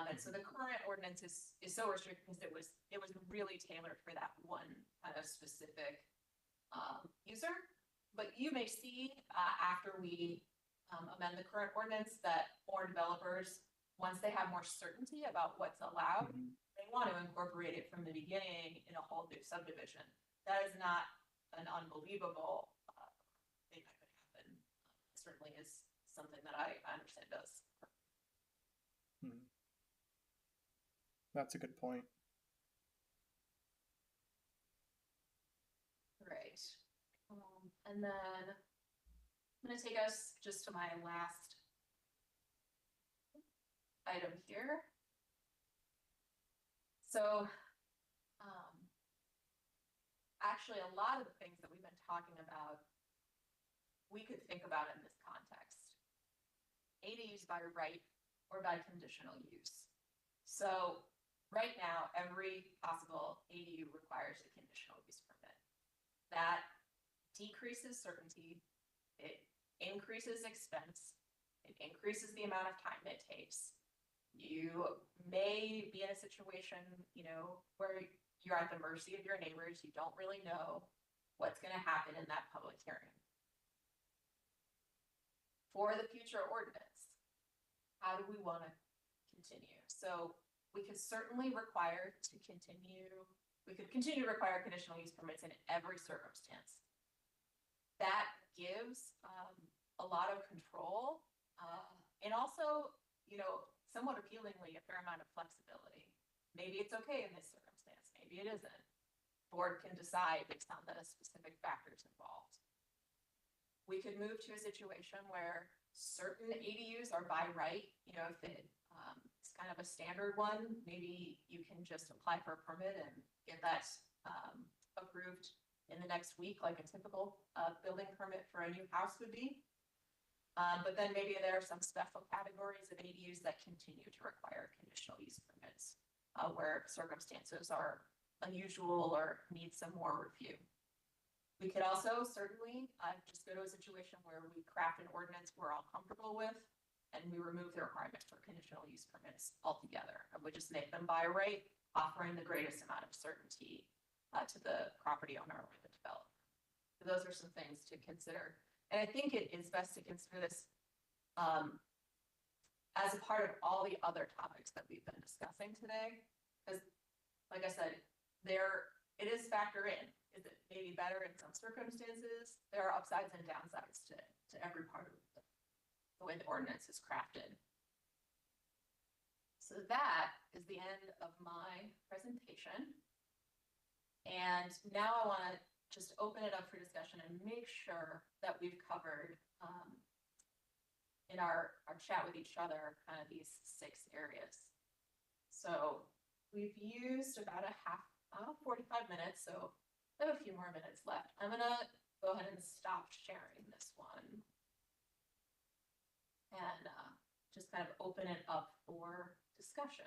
And so the current ordinance is so restricted because it was really tailored for that one kind of specific user. But you may see after we amend the current ordinance that more developers, once they have more certainty about what's allowed, they want to incorporate it from the beginning in a whole new subdivision. That is not an unbelievable thing that could happen. It certainly is something that I understand does. That's a good point. Right. And then I'm going to take us just to my last item here. So actually a lot of the things that we've been talking about, we could think about in this context. ADUs by right or by conditional use. So right now, every possible ADU requires a conditional use permit. That decreases certainty, it increases expense, it increases the amount of time it takes. You may be in a situation, you know, where you're at the mercy of your neighbors. You don't really know what's going to happen in that public hearing. For the future ordinance, how do we want to continue? So we could certainly require to continue, we could continue to require conditional use permits in every circumstance. That gives a lot of control and also, you know, somewhat appealingly, a fair amount of flexibility. Maybe it's okay in this circumstance, maybe it isn't. Board can decide based on the specific factors involved. We could move to a situation where certain ADUs are by right. You know, if it's kind of a standard one, maybe you can just apply for a permit and get that approved in the next week, like a typical building permit for a new house would be. But then maybe there are some special categories of ADUs that continue to require conditional use permits, where circumstances are unusual or need some more review. We could also certainly just go to a situation where we craft an ordinance we're all comfortable with, and we remove the requirement for conditional use permits altogether. And we just make them by right, offering the greatest amount of certainty to the property owner or the developer. So those are some things to consider. And I think it is best to consider this as a part of all the other topics that we've been discussing today. Because, like I said, it is factor in. Is it maybe better in some circumstances? There are upsides and downsides to every part of the way the ordinance is crafted. So that is the end of my presentation. And now I want to just open it up for discussion and make sure that we've covered in our chat with each other kind of these 6 areas. So we've used about 45 minutes, so I have a few more minutes left. I'm gonna go ahead and stop sharing this one. And just kind of open it up for discussion.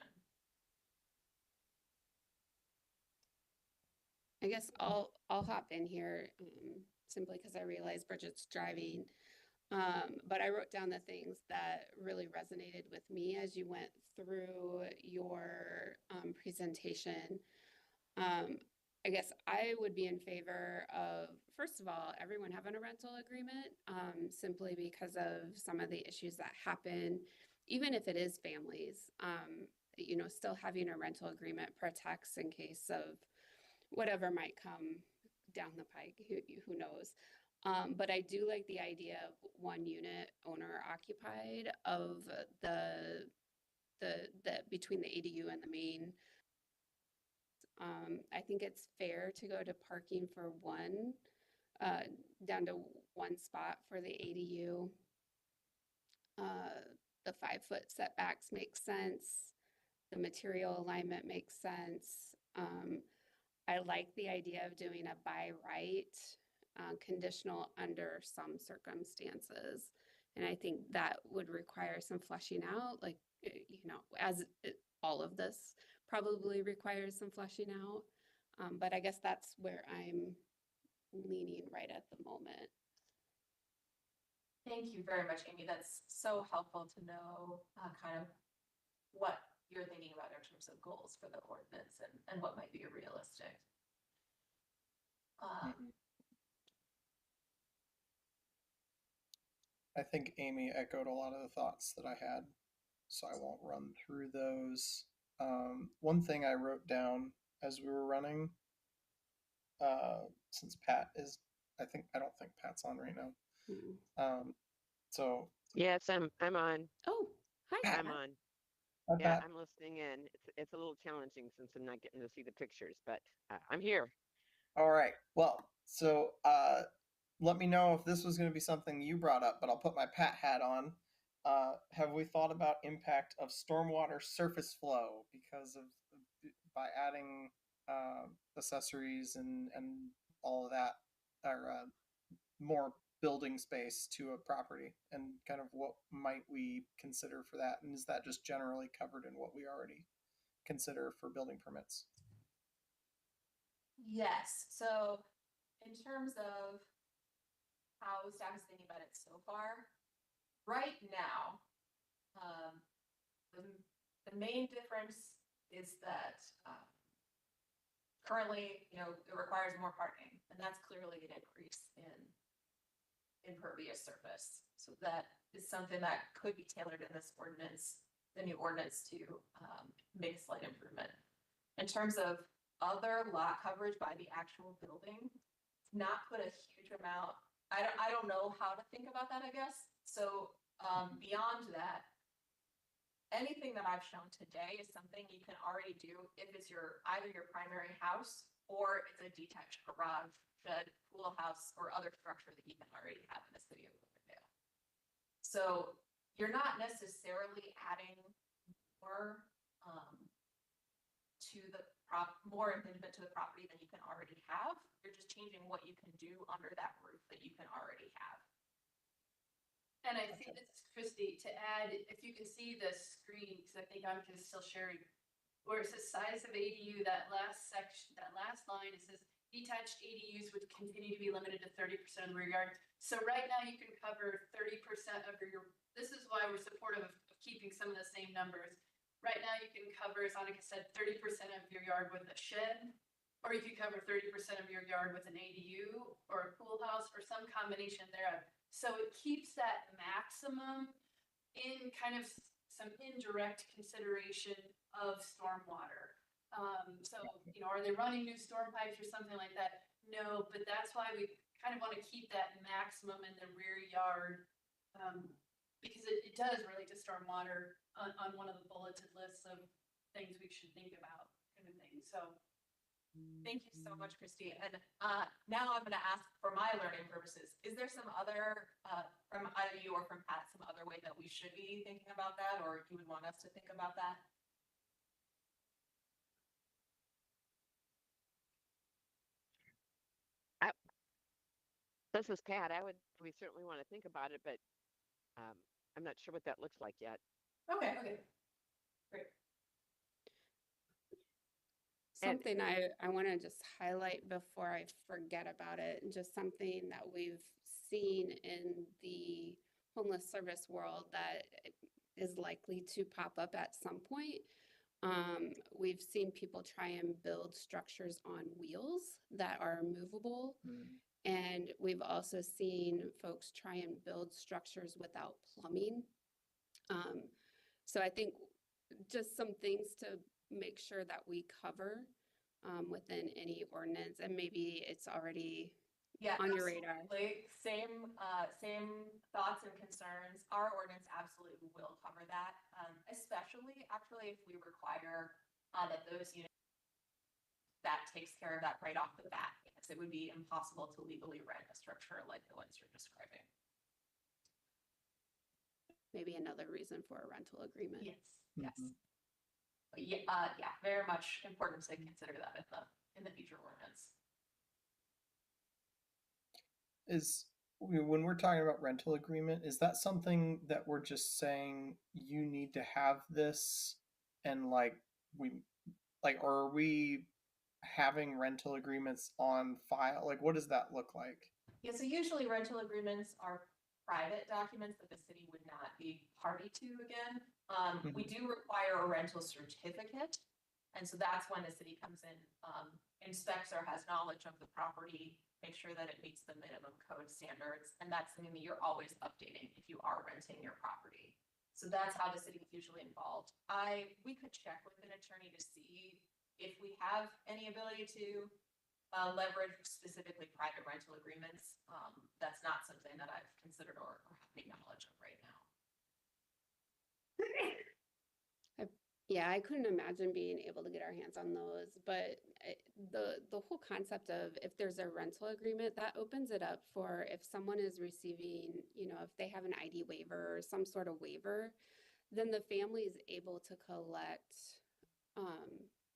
I guess I'll hop in here simply because I realize Bridget's driving. But I wrote down the things that really resonated with me as you went through your presentation. I guess I would be in favor of, first of all, everyone having a rental agreement, simply because of some of the issues that happen, even if it is families. You know, still having a rental agreement protects in case of whatever might come down the pike, who knows. But I do like the idea of one unit owner occupied of the between the ADU and the main. I think it's fair to go to parking for one, down to one spot for the ADU. The 5-foot setbacks make sense. The material alignment makes sense. I like the idea of doing a by right, conditional under some circumstances. And I think that would require some fleshing out, like, you know, all of this probably requires some fleshing out. But I guess that's where I'm leaning right at the moment. Thank you very much, Amy. That's so helpful to know kind of what you're thinking about in terms of goals for the ordinance and what might be realistic. I think Amy echoed a lot of the thoughts that I had, so I won't run through those. One thing I wrote down as we were running, since Pat is, I don't think Pat's on right now. So Yes, I'm on. Oh, hi. Pat. I'm on. Hi, Yeah, Pat. I'm listening in. It's a little challenging since I'm not getting to see the pictures, but I'm here. All right. Well, so let me know if this was going to be something you brought up, but I'll put my Pat hat on. Have we thought about impact of stormwater surface flow because of by adding accessories and all of that, or more building space to a property, and kind of what might we consider for that, and is that just generally covered in what we already consider for building permits? Yes, so in terms of how staff is thinking about it so far, right now, the main difference is that currently, you know, it requires more parking, and that's clearly an increase in impervious surface. So that is something that could be tailored in this ordinance, the new ordinance, to make a slight improvement. In terms of other lot coverage by the actual building, not put a huge amount. I don't know how to think about that, I guess. So beyond that, anything that I've shown today is something you can already do if it's either your primary house or it's a detached garage, shed, pool house, or other structure that you can already have in the city of Riverdale. So you're not necessarily adding more more impingement to the property than you can already have. You're just changing what you can do under that roof that you can already have. And I think this is Christy, to add, if you can see the screen, because I think I'm just still sharing, where it says size of ADU, that last section, that last line, it says detached ADUs would continue to be limited to 30% of the rear yard. So right now you can cover 30% of your, this is why we're supportive of keeping some of the same numbers. Right now you can cover, as Annika said, 30% of your yard with a shed, or you could cover 30% of your yard with an ADU or a pool house or some combination thereof. So it keeps that maximum in kind of some indirect consideration of stormwater. So, you know, are they running new storm pipes or something like that? No, but that's why we kind of want to keep that maximum in the rear yard, because it does relate to stormwater on one of the bulleted lists of things we should think about, kind of thing. So thank you so much, Christy. And now I'm going to ask, for my learning purposes, is there some other, from either you or from Pat, some other way that we should be thinking about that, or you would want us to think about that? This is Pat. We certainly want to think about it, but I'm not sure what that looks like yet. Okay, great. And- Something I want to just highlight before I forget about it, and just something that we've seen in the homeless service world that is likely to pop up at some point. We've seen people try and build structures on wheels that are movable. And we've also seen folks try and build structures without plumbing. So I think just some things to make sure that we cover within any ordinance, and maybe it's already Yeah, on your radar. absolutely. Same thoughts and concerns. Our ordinance absolutely will cover that, especially actually if we require that those units that takes care of that right off the bat, because it would be impossible to legally rent a structure like the ones you're describing. Maybe another reason for a rental agreement. Yes. But yeah, very much important to consider that in the future ordinance. When we're talking about rental agreement, is that something that we're just saying you need to have this and or are we having rental agreements on file? Like, what does that look like? Yeah, so usually rental agreements are private documents that the city would not be party to again. We do require a rental certificate. And so that's when the city comes in, inspects or has knowledge of the property, make sure that it meets the minimum code standards. And that's something that you're always updating if you are renting your property. So that's how the city is usually involved. We could check with an attorney to see if we have any ability to leverage specifically private rental agreements. That's not something that I've considered or have any knowledge of right now. Yeah, I couldn't imagine being able to get our hands on those, but the whole concept of if there's a rental agreement, that opens it up for if someone is receiving, if they have an ID waiver or some sort of waiver, then the family is able to collect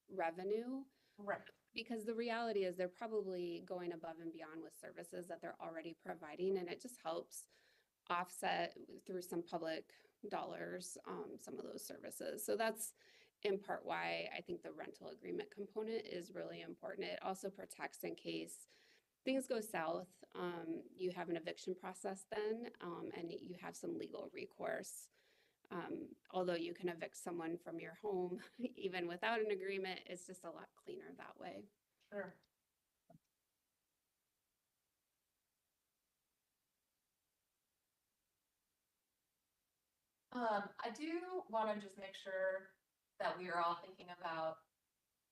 revenue. Right. Because the reality is they're probably going above and beyond with services that they're already providing, and it just helps offset through some public dollars some of those services. So that's in part why I think the rental agreement component is really important. It also protects in case things go south, you have an eviction process then, and you have some legal recourse. Although you can evict someone from your home, even without an agreement, it's just a lot cleaner that way. Sure. I do want to just make sure that we are all thinking about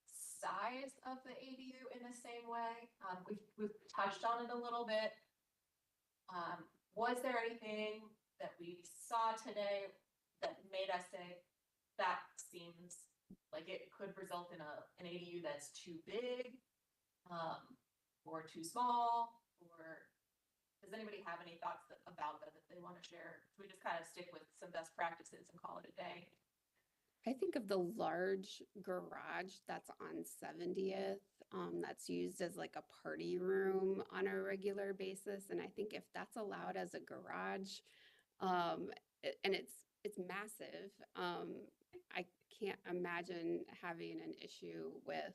size of the ADU in the same way. We've touched on it a little bit. Was there anything that we saw today that made us say that seems like it could result in an ADU that's too big, or too small, or does anybody have any thoughts about that they want to share? Should we just kind of stick with some best practices and call it a day? I think of the large garage that's on 70th, that's used as like a party room on a regular basis. And I think if that's allowed as a garage, and it's massive, I can't imagine having an issue with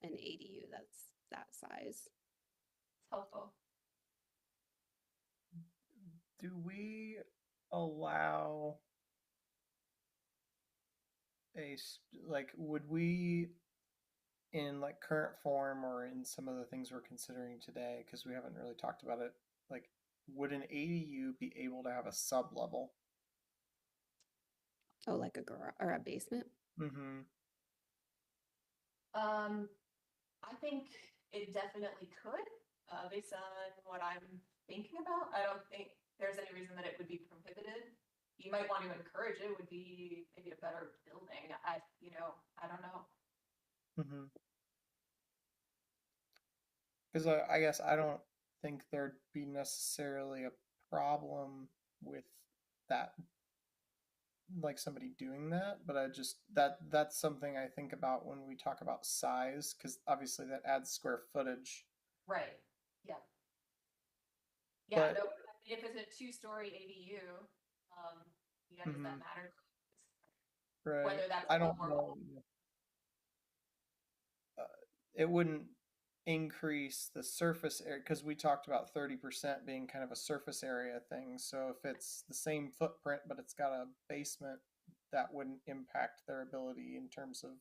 an ADU that's that size. It's helpful. Do we allow would we in like current form or in some of the things we're considering today, because we haven't really talked about it, like would an ADU be able to have a sub level? Oh, like a garage or a basement? I think it definitely could, based on what I'm thinking about. I don't think there's any reason that it would be prohibited. You might want to encourage it, would be maybe a better building. I don't know. Because I guess I don't think there'd be necessarily a problem with that, like somebody doing that, but that's something I think about when we talk about size, because obviously that adds square footage. Right. Yeah. Yeah, But- no, if it's a two-story ADU, yeah, does that Mhm. matter? Right. Whether that's I don't home or know. It wouldn't increase the surface area because we talked about 30% being kind of a surface area thing. So if it's the same footprint but it's got a basement, that wouldn't impact their ability in terms of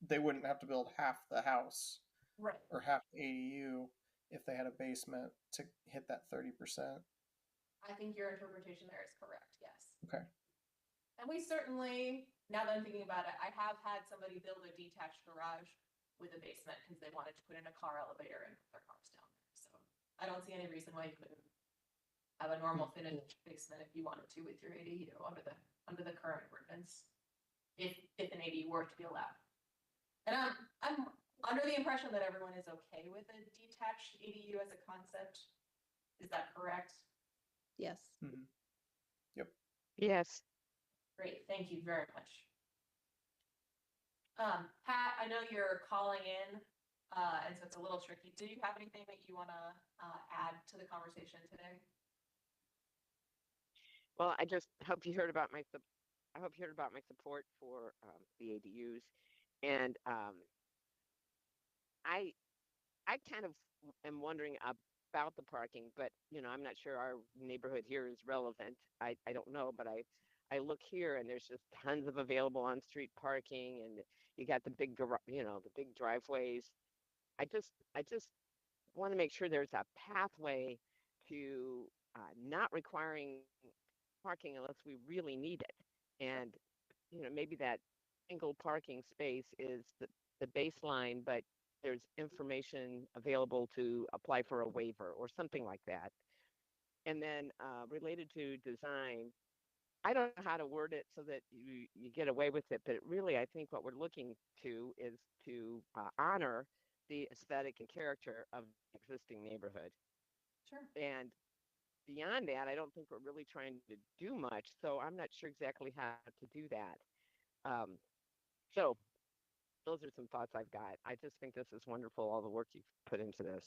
they wouldn't have to build half the house Right. or half the ADU if they had a basement to hit that 30%. I think your interpretation there is correct, yes. Okay. And we certainly, now that I'm thinking about it, I have had somebody build a detached garage with a basement because they wanted to put in a car elevator and put their cars down there. So I don't see any reason why you couldn't have a normal finished basement if you wanted to with your ADU under the current ordinance. If an ADU were to be allowed. And I'm under the impression that everyone is okay with a detached ADU as a concept. Is that correct? Yes. Mhm. Yes. Great, thank you very much. Pat, I know you're calling in, and so it's a little tricky. Do you have anything that you want to add to the conversation today? Well, I just hope you heard about I hope you heard about my support for the ADUs, and I I kind of am wondering about the parking, but I'm not sure our neighborhood here is relevant. I don't know, but I look here and there's just tons of available on-street parking, and you got the the big driveways. I just want to make sure there's a pathway to not requiring parking unless we really need it. And, maybe that single parking space is the baseline, but there's information available to apply for a waiver or something like that. And then related to design, I don't know how to word it so that you get away with it, but really, I think what we're looking to is to honor the aesthetic and character of the existing neighborhood. Sure. And beyond that, I don't think we're really trying to do much. So I'm not sure exactly how to do that. So those are some thoughts I've got. I just think this is wonderful, all the work you've put into this.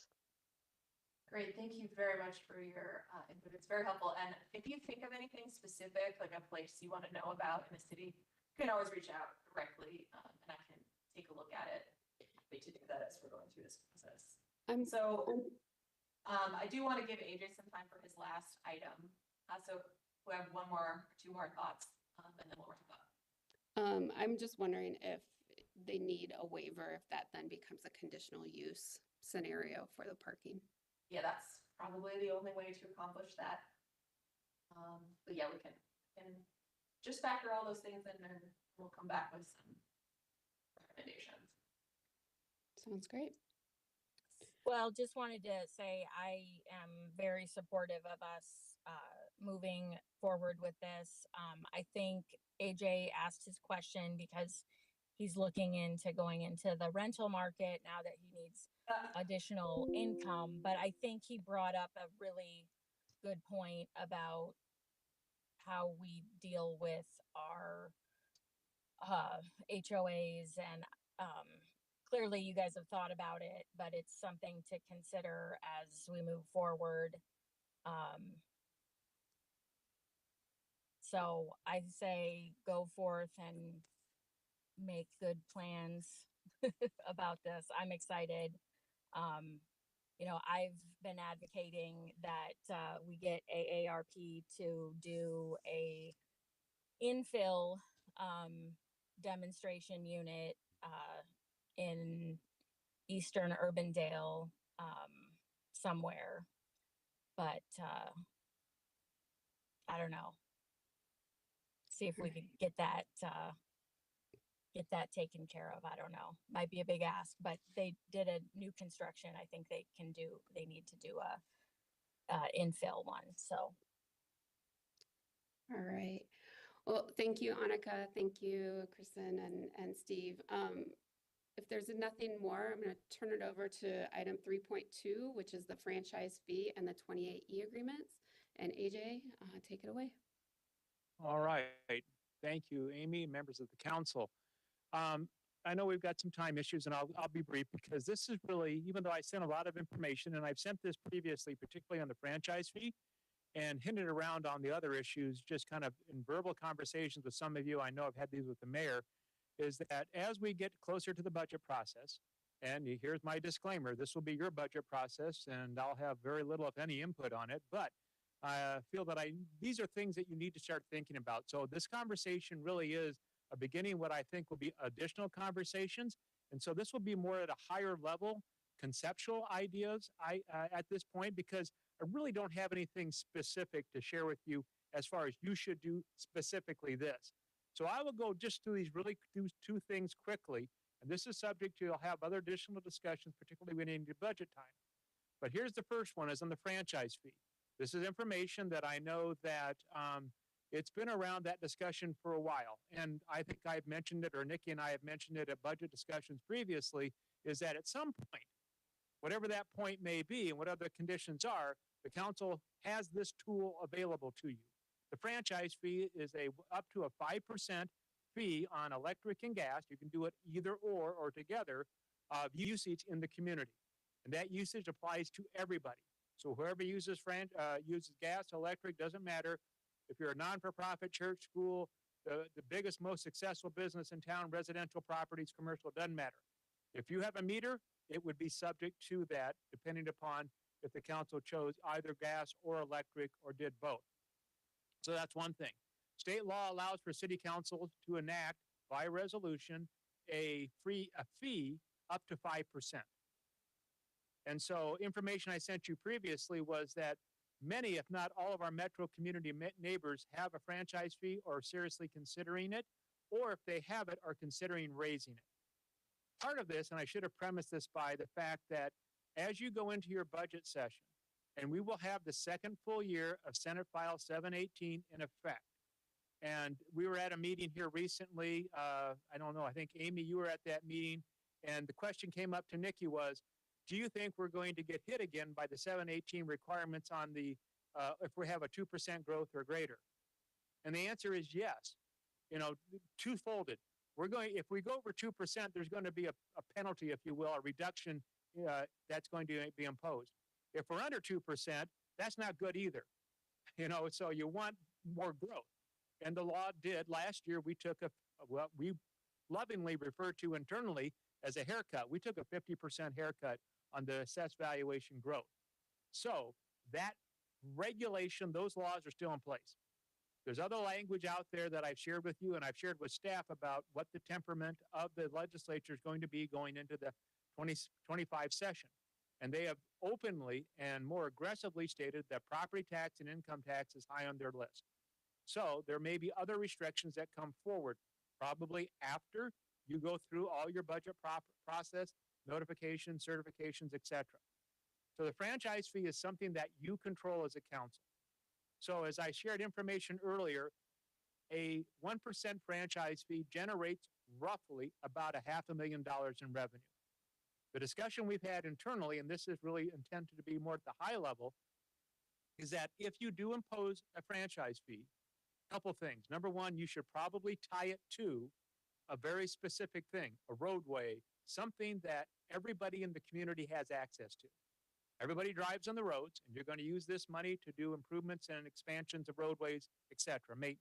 Great, thank you very much for your input. It's very helpful. And if you think of anything specific, like a place you want to know about in the city, you can always reach out directly, and I can take a look at it. Happy to do that as we're going through this process. So I do want to give AJ some time for his last item. So we have two more thoughts, and then we'll wrap up. I'm just wondering if they need a waiver, if that then becomes a conditional use scenario for the parking. Yeah, that's probably the only way to accomplish that. But yeah, we can just factor all those things in and we'll come back with some recommendations. Sounds great. Well, just wanted to say I am very supportive of us moving forward with this. I think AJ asked his question because he's looking into going into the rental market now that he needs additional income. But I think he brought up a really good point about how we deal with our HOAs, and clearly you guys have thought about it, but it's something to consider as we move forward. So I say go forth and make good plans about this. I'm excited. I've been advocating that we get AARP to do a infill demonstration unit in Eastern Urbandale somewhere, but I don't know. See if we could get that taken care of. I don't know. Might be a big ask, but they did a new construction. I think they need to do a infill one. So. All right. Well, thank you, Annika. Thank you, Kristen and Steve. If there's nothing more, I'm going to turn it over to item 3.2, which is the franchise fee and the 28E agreements. And AJ, take it away. All right. Thank you, Amy, members of the council. I know we've got some time issues and I'll be brief because this is really, even though I sent a lot of information and I've sent this previously, particularly on the franchise fee and hinted around on the other issues, just kind of in verbal conversations with some of you. I know I've had these with the mayor, is that as we get closer to the budget process, and here's my disclaimer, this will be your budget process and I'll have very little, if any, input on it, but I feel that these are things that you need to start thinking about. So this conversation really is a beginning what I think will be additional conversations. And so this will be more at a higher level, conceptual ideas at this point, because I really don't have anything specific to share with you as far as you should do specifically this. So I will go just through these really two things quickly. And this is subject to, I'll have other additional discussions, particularly when into budget time. But here's the first one is on the franchise fee. This is information that I know that it's been around that discussion for a while. And I think I've mentioned it, or Nikki and I have mentioned it at budget discussions previously, is that at some point, whatever that point may be and what other conditions are, the council has this tool available to you. The franchise fee is up to a 5% fee on electric and gas. You can do it either or together of usage in the community. And that usage applies to everybody. So whoever uses gas, electric, doesn't matter. If you're a non-for-profit church, school, the biggest, most successful business in town, residential properties, commercial, doesn't matter. If you have a meter, it would be subject to that, depending upon if the council chose either gas or electric or did both. So that's one thing. State law allows for city council to enact by resolution a fee up to 5%. And so information I sent you previously was that many, if not all of our metro community neighbors have a franchise fee or are seriously considering it, or if they have it, are considering raising it. Part of this, and I should have premised this by the fact that as you go into your budget session, and we will have the second full year of Senate File 718 in effect. And we were at a meeting here recently. I don't know, I think Amy, you were at that meeting. And the question came up to Nikki was, do you think we're going to get hit again by the 718 requirements on the, if we have a 2% growth or greater? And the answer is yes. You know, twofolded. If we go over 2%, there's going to be a penalty, if you will, a reduction that's going to be imposed. If we're under 2%, that's not good either. You know, so you want more growth. And the law did. Last year, we took what we lovingly refer to internally as a haircut. We took a 50% haircut on the assessed valuation growth. So that regulation, those laws are still in place. There's other language out there that I've shared with you and I've shared with staff about what the temperament of the legislature is going to be going into the 2025 session. And they have openly and more aggressively stated that property tax and income tax is high on their list. So there may be other restrictions that come forward, probably after you go through all your budget process, notifications, certifications, etc. So the franchise fee is something that you control as a council. So as I shared information earlier, a 1% franchise fee generates roughly about $500,000 in revenue. The discussion we've had internally, and this is really intended to be more at the high level, is that if you do impose a franchise fee, a couple things. Number one, you should probably tie it to a very specific thing, a roadway, something that everybody in the community has access to. Everybody drives on the roads, and you're going to use this money to do improvements and expansions of roadways, et cetera, maintenance.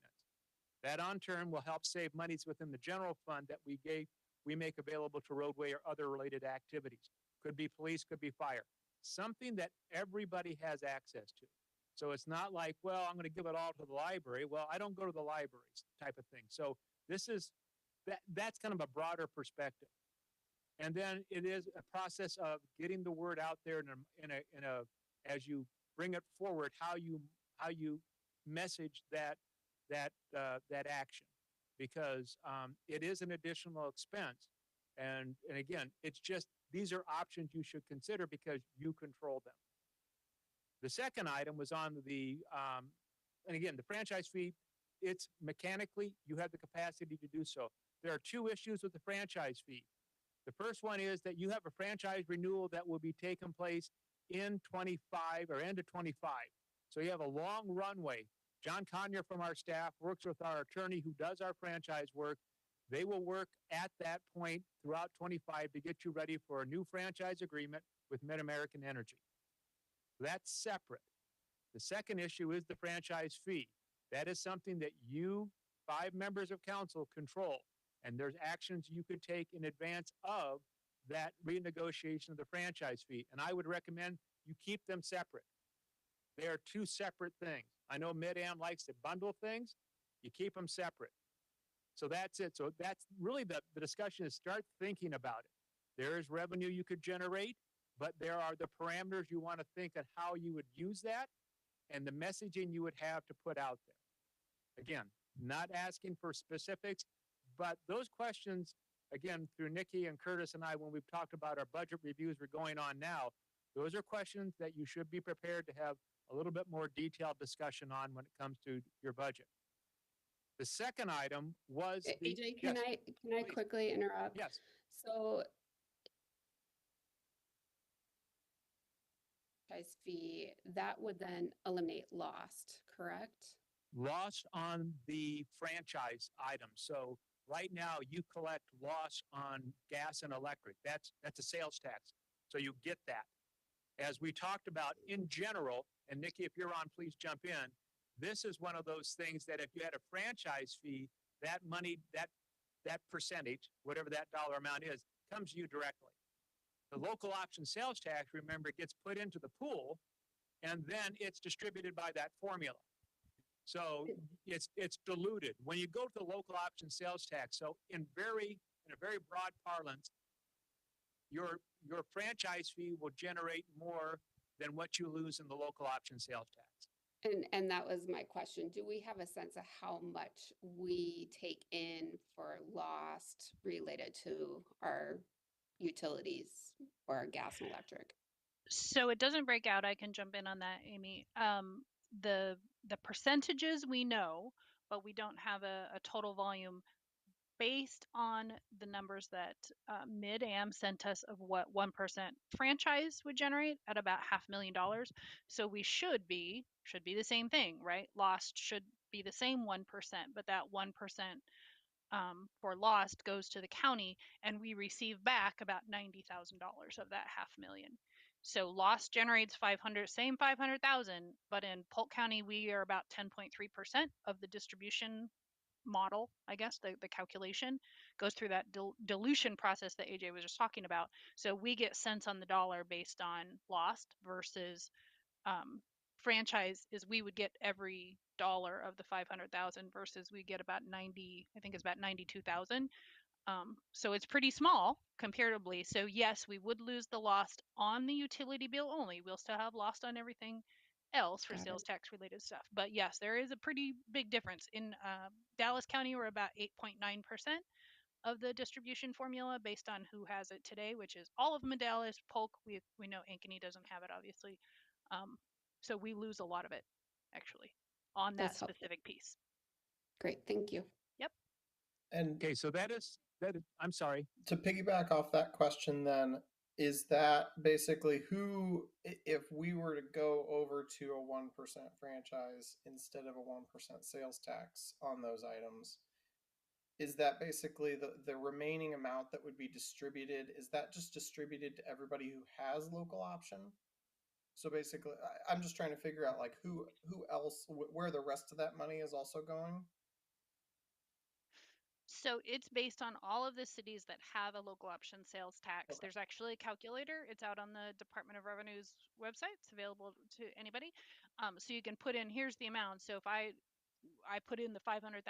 That, on turn, will help save monies within the general fund that we make available to roadway or other related activities. Could be police, could be fire. Something that everybody has access to. So it's not like, well, I'm going to give it all to the library. Well, I don't go to the libraries type of thing. So that's kind of a broader perspective. And then it is a process of getting the word out there as you bring it forward, how you message that action, because it is an additional expense. And again, it's just, these are options you should consider because you control them. The second item was on the, and again, the franchise fee, it's mechanically, you have the capacity to do so. There are two issues with the franchise fee. The first one is that you have a franchise renewal that will be taking place in 25 or end of 25. So you have a long runway. John Conyer from our staff works with our attorney who does our franchise work They will work at that point throughout 25 to get you ready for a new franchise agreement with Mid-American Energy. That's separate. The second issue is the franchise fee. That is something that you, 5 members of council, control. And there's actions you could take in advance of that renegotiation of the franchise fee. And I would recommend you keep them separate. They are 2 separate things. I know Mid-Am likes to bundle things. You keep them separate. So that's it. So that's really the discussion is start thinking about it. There is revenue you could generate, but there are the parameters you want to think of how you would use that and the messaging you would have to put out there. Again, not asking for specifics, but those questions, again, through Nikki and Curtis and I, when we've talked about our budget reviews we're going on now, those are questions that you should be prepared to have a little bit more detailed discussion on when it comes to your budget. The second item was the, AJ, yes, can I please. quickly interrupt? Yes. So franchise fee, that would then eliminate lost, correct? Loss on the franchise item. So right now you collect loss on gas and electric. That's a sales tax. So you get that. As we talked about in general, and Nikki, if you're on, please jump in. This is one of those things that if you had a franchise fee, that money, that percentage, whatever that dollar amount is, comes to you directly. The local option sales tax, remember, gets put into the pool and then it's distributed by that formula. So it's diluted. When you go to the local option sales tax, so in a very broad parlance, your franchise fee will generate more than what you lose in the local option sales tax. And that was my question. Do we have a sense of how much we take in for lost related to our utilities or our gas and electric? So it doesn't break out. I can jump in on that, Amy. The percentages we know, but we don't have a total volume based on the numbers that Mid-Am sent us of what 1% franchise would generate at about $500,000. So we should be the same thing, right? Lost should be the same 1%, but that 1% for lost goes to the county, and we receive back about $90,000 of that $500,000. So lost generates 500, same 500,000, but in Polk County we are about 10.3% of the distribution model. I guess the calculation goes through that dilution process that AJ was just talking about. So we get cents on the dollar based on lost versus franchise is we would get every dollar of the 500,000 versus we get about 90, I think it's about 92,000. So it's pretty small comparatively. So yes, we would lose the lost on the utility bill only. We'll still have lost on everything else for sales tax related stuff. But yes, there is a pretty big difference. In Dallas County, we're about 8.9% of the distribution formula based on who has it today, which is all of them in Dallas. Polk, we know Ankeny doesn't have it, obviously. So we lose a lot of it, actually, on that That's helpful. specific piece. Great, thank you. Yep. And Okay, so that is, I'm sorry. to piggyback off that question, then, is that basically if we were to go over to a 1% franchise instead of a 1% sales tax on those items, is that basically the remaining amount that would be distributed? Is that just distributed to everybody who has local option? So basically, I'm just trying to figure out like who else, where the rest of that money is also going. So it's based on all of the cities that have a local option sales tax. Okay. There's actually a calculator. It's out on the Department of Revenue's website. It's available to anybody. So you can put in, here's the amount. So if I put in the $500,000,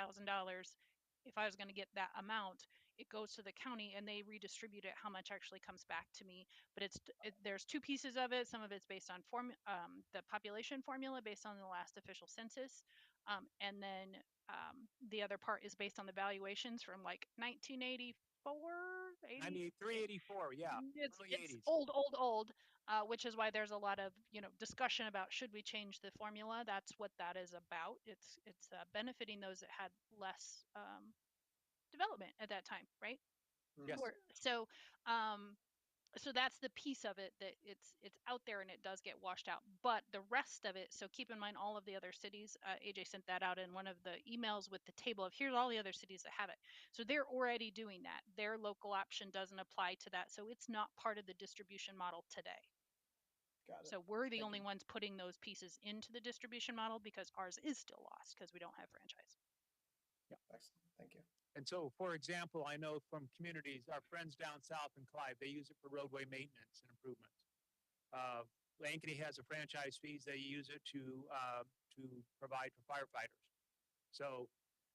if I was going to get that amount, it goes to the county and they redistribute it how much actually comes back to me. But there's 2 pieces of it. Some of it's based on the population formula based on the last official census. And then the other part is based on the valuations from like 1984, 93, 84, yeah. It's Early 80s. old, which is why there's a lot of discussion about should we change the formula. That's what that is about. It's benefiting those that had less development at that time, right? Yes. So so that's the piece of it that it's out there and it does get washed out. But the rest of it, so keep in mind all of the other cities. AJ sent that out in one of the emails with the table of here's all the other cities that have it. So they're already doing that. Their local option doesn't apply to that, so it's not part of the distribution model today. Got it. So we're the Thank only you. ones putting those pieces into the distribution model because ours is still lost because we don't have franchise. Excellent. Thank you. And so, for example, I know from communities, our friends down south in Clive, they use it for roadway maintenance and improvements. Ankeny has a franchise fees. They use it to provide for firefighters. So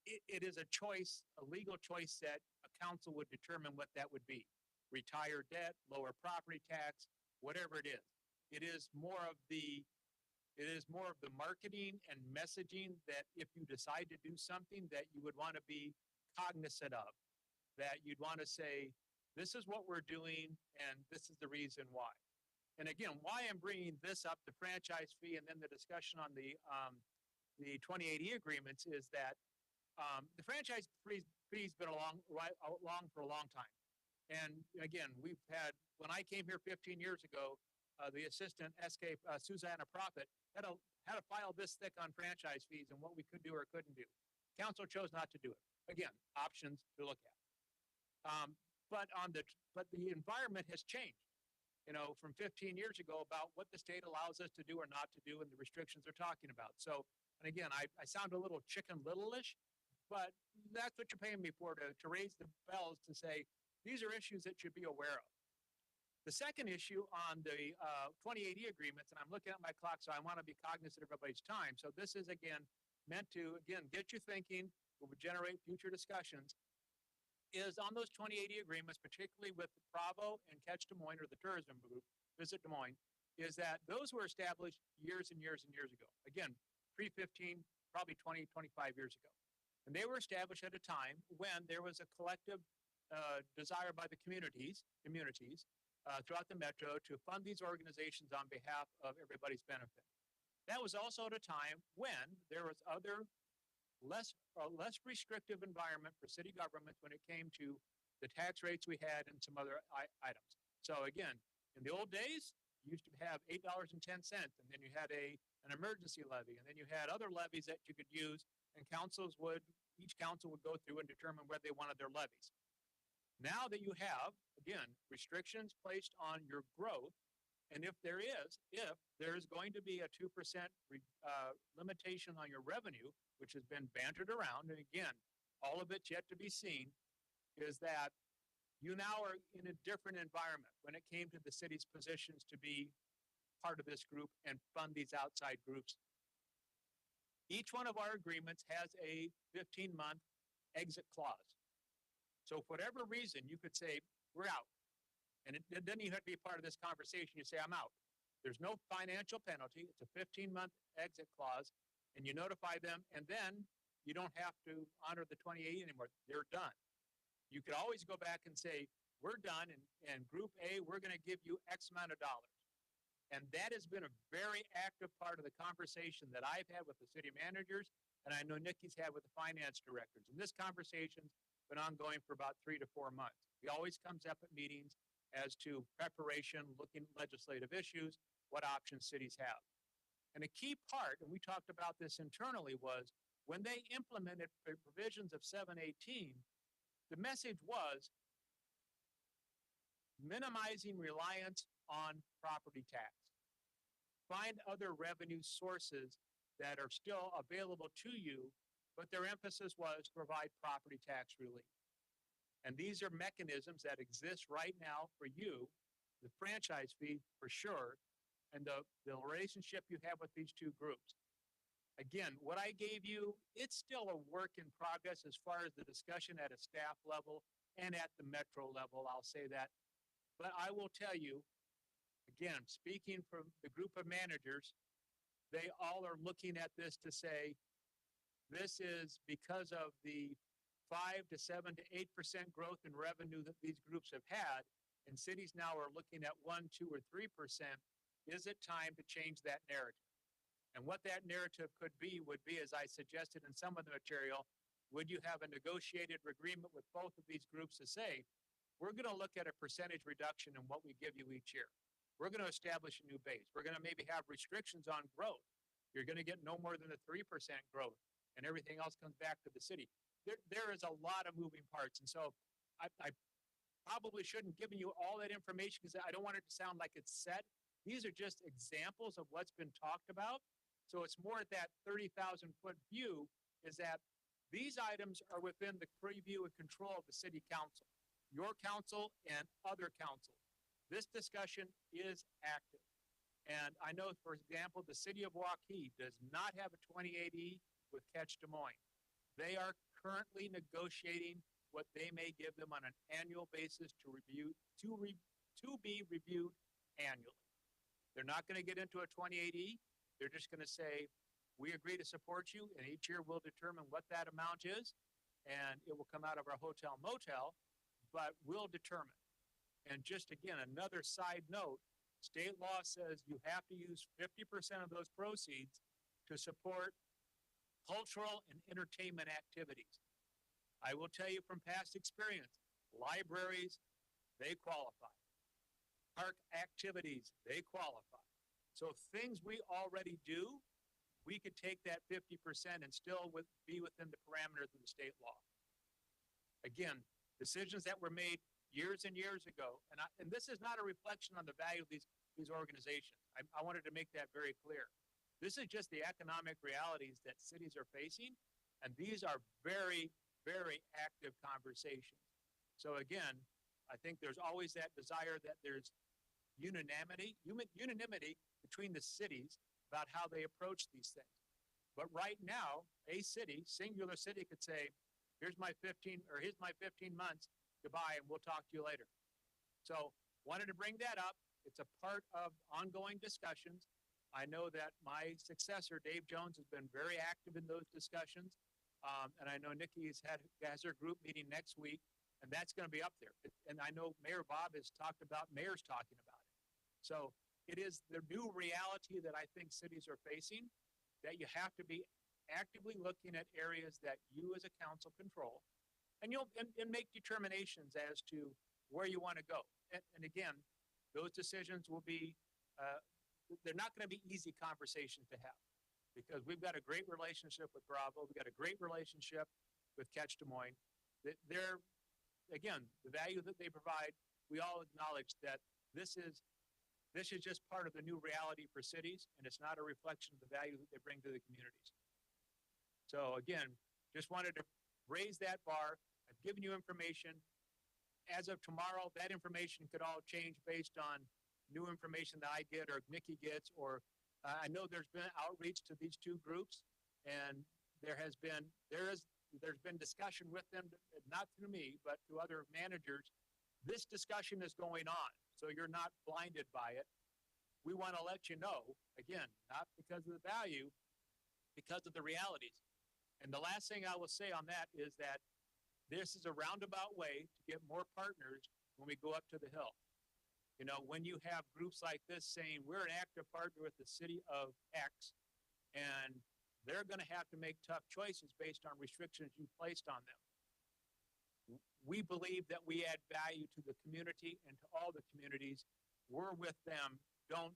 it is a choice, a legal choice that a council would determine what that would be. Retire debt, lower property tax, whatever it is. It is more of the marketing and messaging that if you decide to do something that you would want to be cognizant of, that you'd want to say, this is what we're doing and this is the reason why. And again, why I'm bringing this up, the franchise fee and then the discussion on the 2080 agreements is that the franchise fee's been along for a long time. And again, we've had, when I came here 15 years ago, the assistant SK Susanna Prophet had to file this thick on franchise fees and what we could do or couldn't do. Council chose not to do it. Again, options to look at. But the environment has changed. You know, from 15 years ago about what the state allows us to do or not to do and the restrictions they're talking about. So, and again, I sound a little Chicken Little-ish, but that's what you're paying me for, to raise the bells to say, these are issues that you'd be aware of. The second issue on the 2080 agreements, and I'm looking at my clock, so I want to be cognizant of everybody's time. So this is, again, meant to, again, get you thinking, will generate future discussions, is on those 2080 agreements, particularly with Bravo and Catch Des Moines, or the tourism group, Visit Des Moines, is that those were established years and years and years ago. Again, pre-15, probably 20, 25 years ago. And they were established at a time when there was a collective desire by the communities throughout the metro to fund these organizations on behalf of everybody's benefit. That was also at a time when there was other less restrictive environment for city governments when it came to the tax rates we had and some other items. So again, in the old days, you used to have $8.10, and then you had an emergency levy, and then you had other levies that you could use, and each council would go through and determine where they wanted their levies. Now that you have, again, restrictions placed on your growth, and if there is going to be a 2% limitation on your revenue, which has been bantered around, and again, all of it's yet to be seen, is that you now are in a different environment when it came to the city's positions to be part of this group and fund these outside groups. Each one of our agreements has a 15-month exit clause. So for whatever reason, you could say, we're out. And then you have to be part of this conversation. You say, I'm out. There's no financial penalty. It's a 15-month exit clause, and you notify them, and then you don't have to honor the 2080 anymore. They're done. You could always go back and say, we're done, and Group A, we're going to give you X amount of dollars. And that has been a very active part of the conversation that I've had with the city managers, and I know Nikki's had with the finance directors. And this conversation's been ongoing for about 3 to 4 months. It always comes up at meetings as to preparation, looking at legislative issues, what options cities have. And a key part, and we talked about this internally, was when they implemented provisions of 718, the message was minimizing reliance on property tax. Find other revenue sources that are still available to you, but their emphasis was to provide property tax relief. And these are mechanisms that exist right now for you, the franchise fee for sure, and the relationship you have with these two groups. Again, what I gave you, it's still a work in progress as far as the discussion at a staff level and at the metro level, I'll say that. But I will tell you, again, speaking from the group of managers, they all are looking at this to say, this is because of the 5 to 7 to 8% growth in revenue that these groups have had, and cities now are looking at 1, 2, or 3%. Is it time to change that narrative? And what that narrative would be, as I suggested in some of the material, would you have a negotiated agreement with both of these groups to say, we're going to look at a percentage reduction in what we give you each year. We're going to establish a new base. We're going to maybe have restrictions on growth. You're going to get no more than a 3% growth, and everything else comes back to the city. There is a lot of moving parts. And so I probably shouldn't give you all that information because I don't want it to sound like it's set. These are just examples of what's been talked about. So it's more at that 30,000 foot view is that these items are within the preview and control of the city council, your council and other councils. This discussion is active. And I know, for example, the city of Waukee does not have a 28E with Catch Des Moines. They are currently negotiating what they may give them on an annual basis to be reviewed annually. They're not going to get into a 28E. They're just going to say, we agree to support you, and each year we'll determine what that amount is, and it will come out of our hotel motel, but we'll determine. And just again, another side note, state law says you have to use 50% of those proceeds to support cultural and entertainment activities. I will tell you from past experience, libraries, they qualify. Park activities, they qualify. So things we already do, we could take that 50% and still be within the parameters of the state law. Again, decisions that were made years and years ago, and this is not a reflection on the value of these organizations. I wanted to make that very clear. This is just the economic realities that cities are facing, and these are very, very active conversations. So again, I think there's always that desire that there's unanimity between the cities about how they approach these things. But right now, a city, singular city, could say, here's my 15 months, goodbye, and we'll talk to you later. So wanted to bring that up. It's a part of ongoing discussions. I know that my successor, Dave Jones, has been very active in those discussions. And I know Nikki has her group meeting next week, and that's going to be up there. And I know Mayor Bob has talked about, mayor's talking about it. So it is the new reality that I think cities are facing, that you have to be actively looking at areas that you as a council control, and and make determinations as to where you want to go. And again, those decisions will be, they're not going to be easy conversations to have, because we've got a great relationship with Bravo. We've got a great relationship with Catch Des Moines. They're, again, the value that they provide, we all acknowledge that this is just part of the new reality for cities, and it's not a reflection of the value that they bring to the communities. So again, just wanted to raise that bar. I've given you information. As of tomorrow, that information could all change based on new information that I get or Nikki gets, or I know there's been outreach to these two groups, and there's been discussion with them, not through me, but through other managers. This discussion is going on, so you're not blinded by it. We want to let you know, again, not because of the value, because of the realities. And the last thing I will say on that is that this is a roundabout way to get more partners when we go up to the hill. You know, when you have groups like this saying, we're an active partner with the city of X, and they're going to have to make tough choices based on restrictions you placed on them. We believe that we add value to the community and to all the communities. We're with them. Don't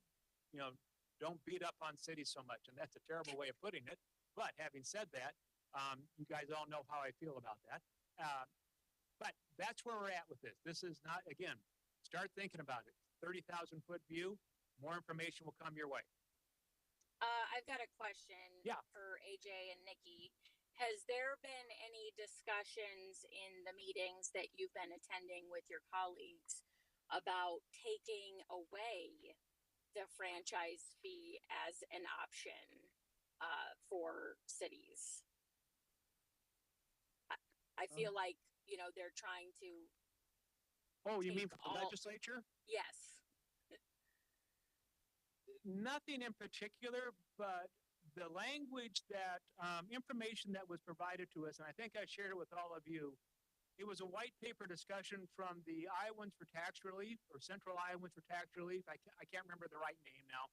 beat up on cities so much. And that's a terrible way of putting it. But having said that, you guys all know how I feel about that. But that's where we're at with this. This is not, again, start thinking about it. 30,000 foot view, more information will come your way. I've got a question Yeah. for AJ and Nikki. Has there been any discussions in the meetings that you've been attending with your colleagues about taking away the franchise fee as an option for cities? I feel like, they're trying to. Oh, you mean take for the all- legislature? Yes. Nothing in particular, but the language that, information that was provided to us, and I think I shared it with all of you, it was a white paper discussion from the Iowans for Tax Relief, or Central Iowans for Tax Relief. I can't remember the right name now,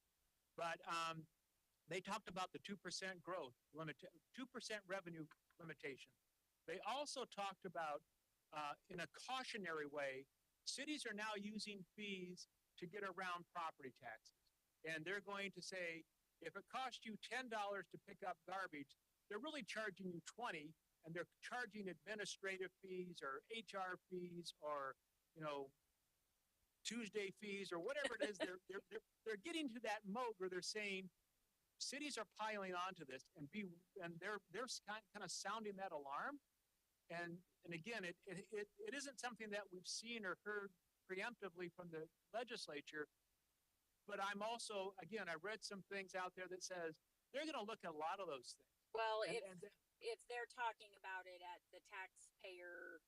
but they talked about the 2% growth limit, 2% revenue limitation. They also talked about in a cautionary way, cities are now using fees to get around property taxes. And they're going to say, if it costs you $10 to pick up garbage, they're really charging you 20, and they're charging administrative fees or HR fees or, Tuesday fees or whatever it is. They're getting to that mode where they're saying cities are piling onto this and they're kind of sounding that alarm. And again, it isn't something that we've seen or heard preemptively from the legislature. But I'm also, again, I read some things out there that says they're going to look at a lot of those things. Well, And- if they're talking about it at the taxpayer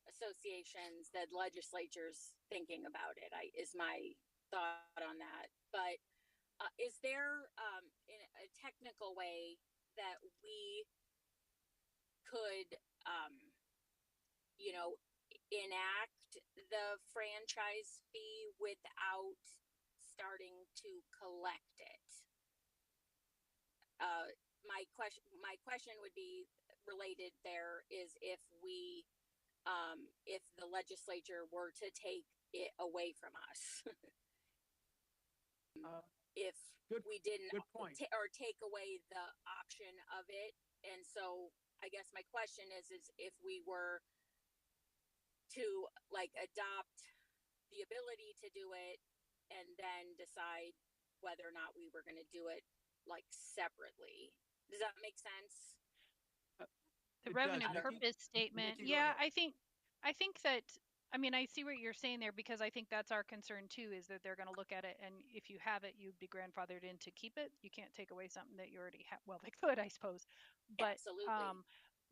associations, the legislature's thinking about it, is my thought on that. But is there in a technical way that we could, enact the franchise fee without starting to collect it? My question would be related there is if the legislature were to take it away from us. If we didn't good point. or take away the option of it. And so I guess my question is if we were to adopt the ability to do it and then decide whether or not we were going to do it separately. Does that make sense? The It revenue does. Nikki? purpose statement. Nikki, go Yeah, ahead. I think that, I mean, I see what you're saying there because I think that's our concern too, is that they're going to look at it and if you have it, you'd be grandfathered in to keep it. You can't take away something that you already have. Well, they could, I suppose, but Absolutely.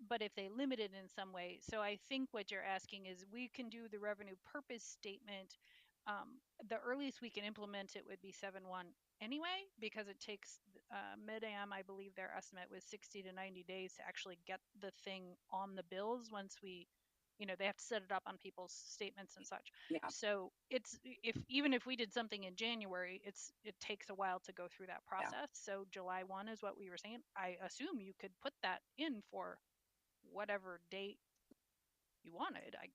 but if they limit it in some way. So I think what you're asking is we can do the revenue purpose statement. The earliest we can implement it would be 7/1 anyway, because it takes Mid-Am, I believe their estimate was 60 to 90 days to actually get the thing on the bills once we, they have to set it up on people's statements and such. Yeah. So it's even if we did something in January, it takes a while to go through that process. So July 1 is what we were saying. I assume you could put that in for whatever date you wanted. I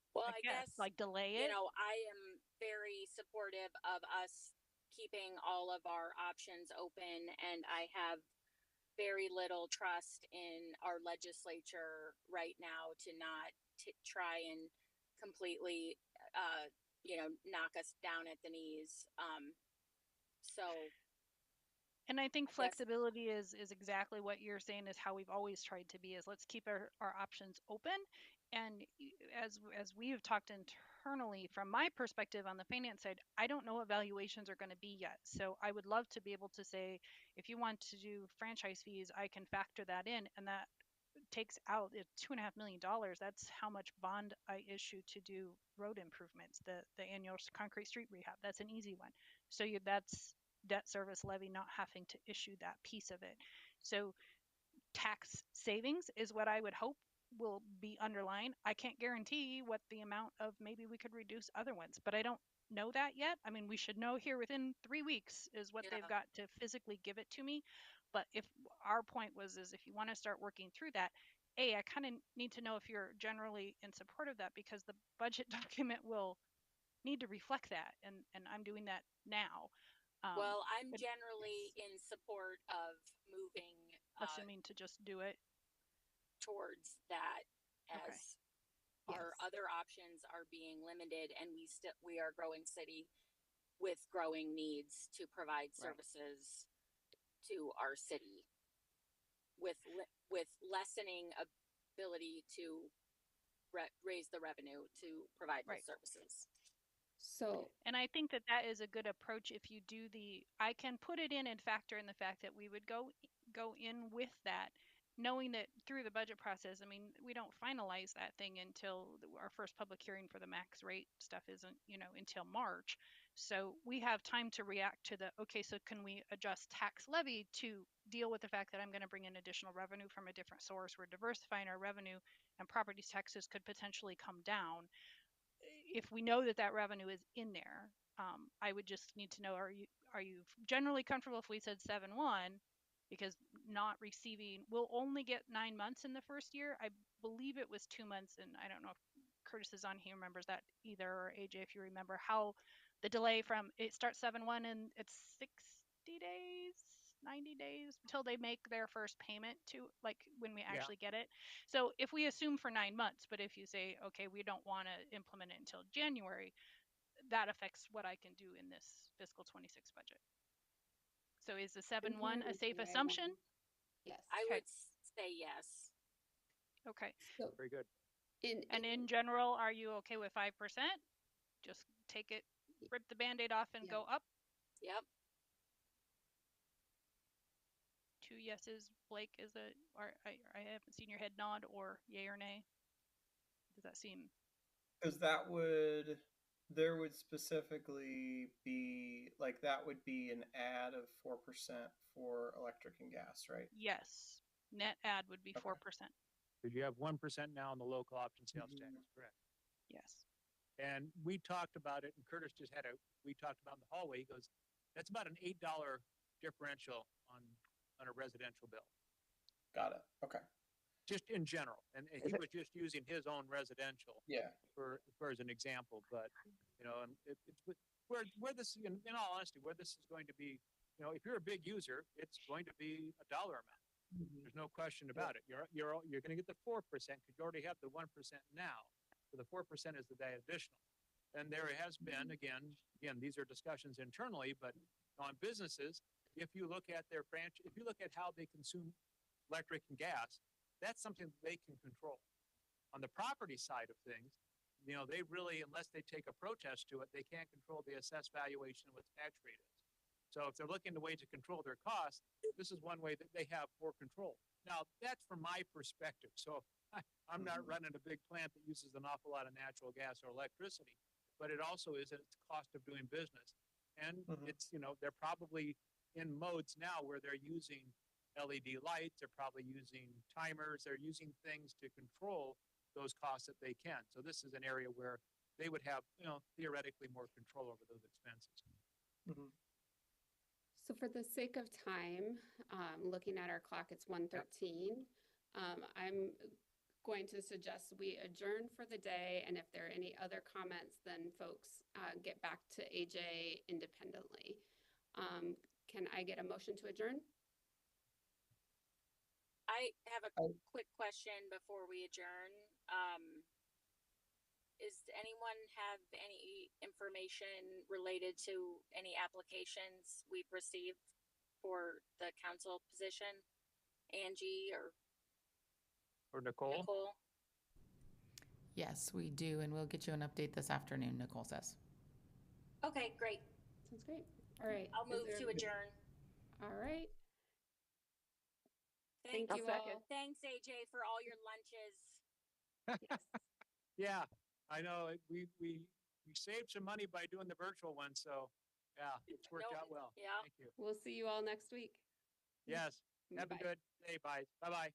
guess delay it. I am very supportive of us keeping all of our options open, and I have very little trust in our legislature right now to not try and completely, knock us down at the knees. And I think I guess- flexibility is exactly what you're saying is how we've always tried to be is let's keep our options open. And as we have talked internally from my perspective on the finance side, I don't know what valuations are going to be yet. So I would love to be able to say, if you want to do franchise fees, I can factor that in. And that takes out $2.5 million. That's how much bond I issue to do road improvements, the annual concrete street rehab. That's an easy one. So that's debt service levy not having to issue that piece of it. So tax savings is what I would hope will be underlined. I can't guarantee what the amount of maybe we could reduce other ones, but I don't know that yet. I mean, we should know here within 3 weeks is what they've got to physically give it to me. But if our point is if you want to start working through that, I kind of need to know if you're generally in support of that because the budget document will need to reflect that. And I'm doing that now. Well, I'm generally in support of moving assuming to just do it towards that Okay. as our other options are being limited, and we are a growing city with growing needs to provide services to our city with lessening ability to raise the revenue to provide those services. So, And I think that is a good approach if you do I can put it in and factor in the fact that we would go in with that, knowing that through the budget process, I mean, we don't finalize that thing until our first public hearing for the max rate stuff isn't, until March. So we have time to react to so can we adjust tax levy to deal with the fact that I'm going to bring in additional revenue from a different source? We're diversifying our revenue and property taxes could potentially come down. If we know that revenue is in there, I would just need to know, are you generally comfortable if we said 7/1 because we'll only get 9 months in the first year. I believe it was 2 months. And I don't know if Curtis is on, he remembers that either, or AJ, if you remember how the delay from it starts 7/1 and it's 60 days, 90 days until they make their first payment to like when we actually get it. So if we assume for 9 months, but if you say, okay, we don't want to implement it until January, that affects what I can do in this fiscal 26 budget. So is the 7/1 a safe assumption? Yes. I Okay. would say yes. Okay. So Very good. And in general, are you okay with 5%? Just take it, rip the Band-Aid off and Yeah. go up? Yep. 2 yeses. Blake, is it, or I haven't seen your head nod, or yay or nay? Does that seem, Because there would specifically be, like, that would be an add of 4% for electric and gas, right? yes, net add would be Okay. 4%. Because you have 1% now on the local option sales tax, Mhm. correct? Yes. And we talked about it, and Curtis just we talked about in the hallway, he goes, that's about an $8 differential on a residential bill, Got it. Okay. just in general. And he was just using his own residential Yeah. for as an example, but, you know, and it's where this, in all honesty, where this is going to be, you know, if you're a big user, it's going to be a dollar amount. There's no question about it. You're going to get the 4% because you already have the 1% now. So the 4% is the additional. And there has been, again, these are discussions internally, but on businesses, if you look at their branch, if you look at how they consume electric and gas, that's something that they can control. On the property side of things, you know, they really, unless they take a protest to it, they can't control the assessed valuation of what the tax rate is. So if they're looking to ways to control their costs, this is one way that they have for control. Now, that's from my perspective. So I'm not running a big plant that uses an awful lot of natural gas or electricity, but it also is at its cost of doing business. And it's, you know, they're probably in modes now where they're using LED lights, they're probably using timers, they're using things to control those costs that they can. So this is an area where they would have, you know, theoretically more control over those expenses. So for the sake of time, looking at our clock, it's 1:13. I'm going to suggest we adjourn for the day, and if there are any other comments, then folks get back to AJ independently. Can I get a motion to adjourn? I have a quick question before we adjourn. Is anyone have any information related to any applications we've received for the council position? Angie or Nicole? Nicole? Yes, we do, and we'll get you an update this afternoon, Nicole says. Okay, great. Sounds great. All right. I'll move to adjourn. All right. Thank Thank you you all. all. Thanks, AJ, for all your lunches. Yes. Yeah, I know. We saved some money by doing the virtual one, so yeah, it's worked No, out well. yeah. Thank you. We'll see you all next week. Yes. Have a Bye. good day. Bye. Bye-bye.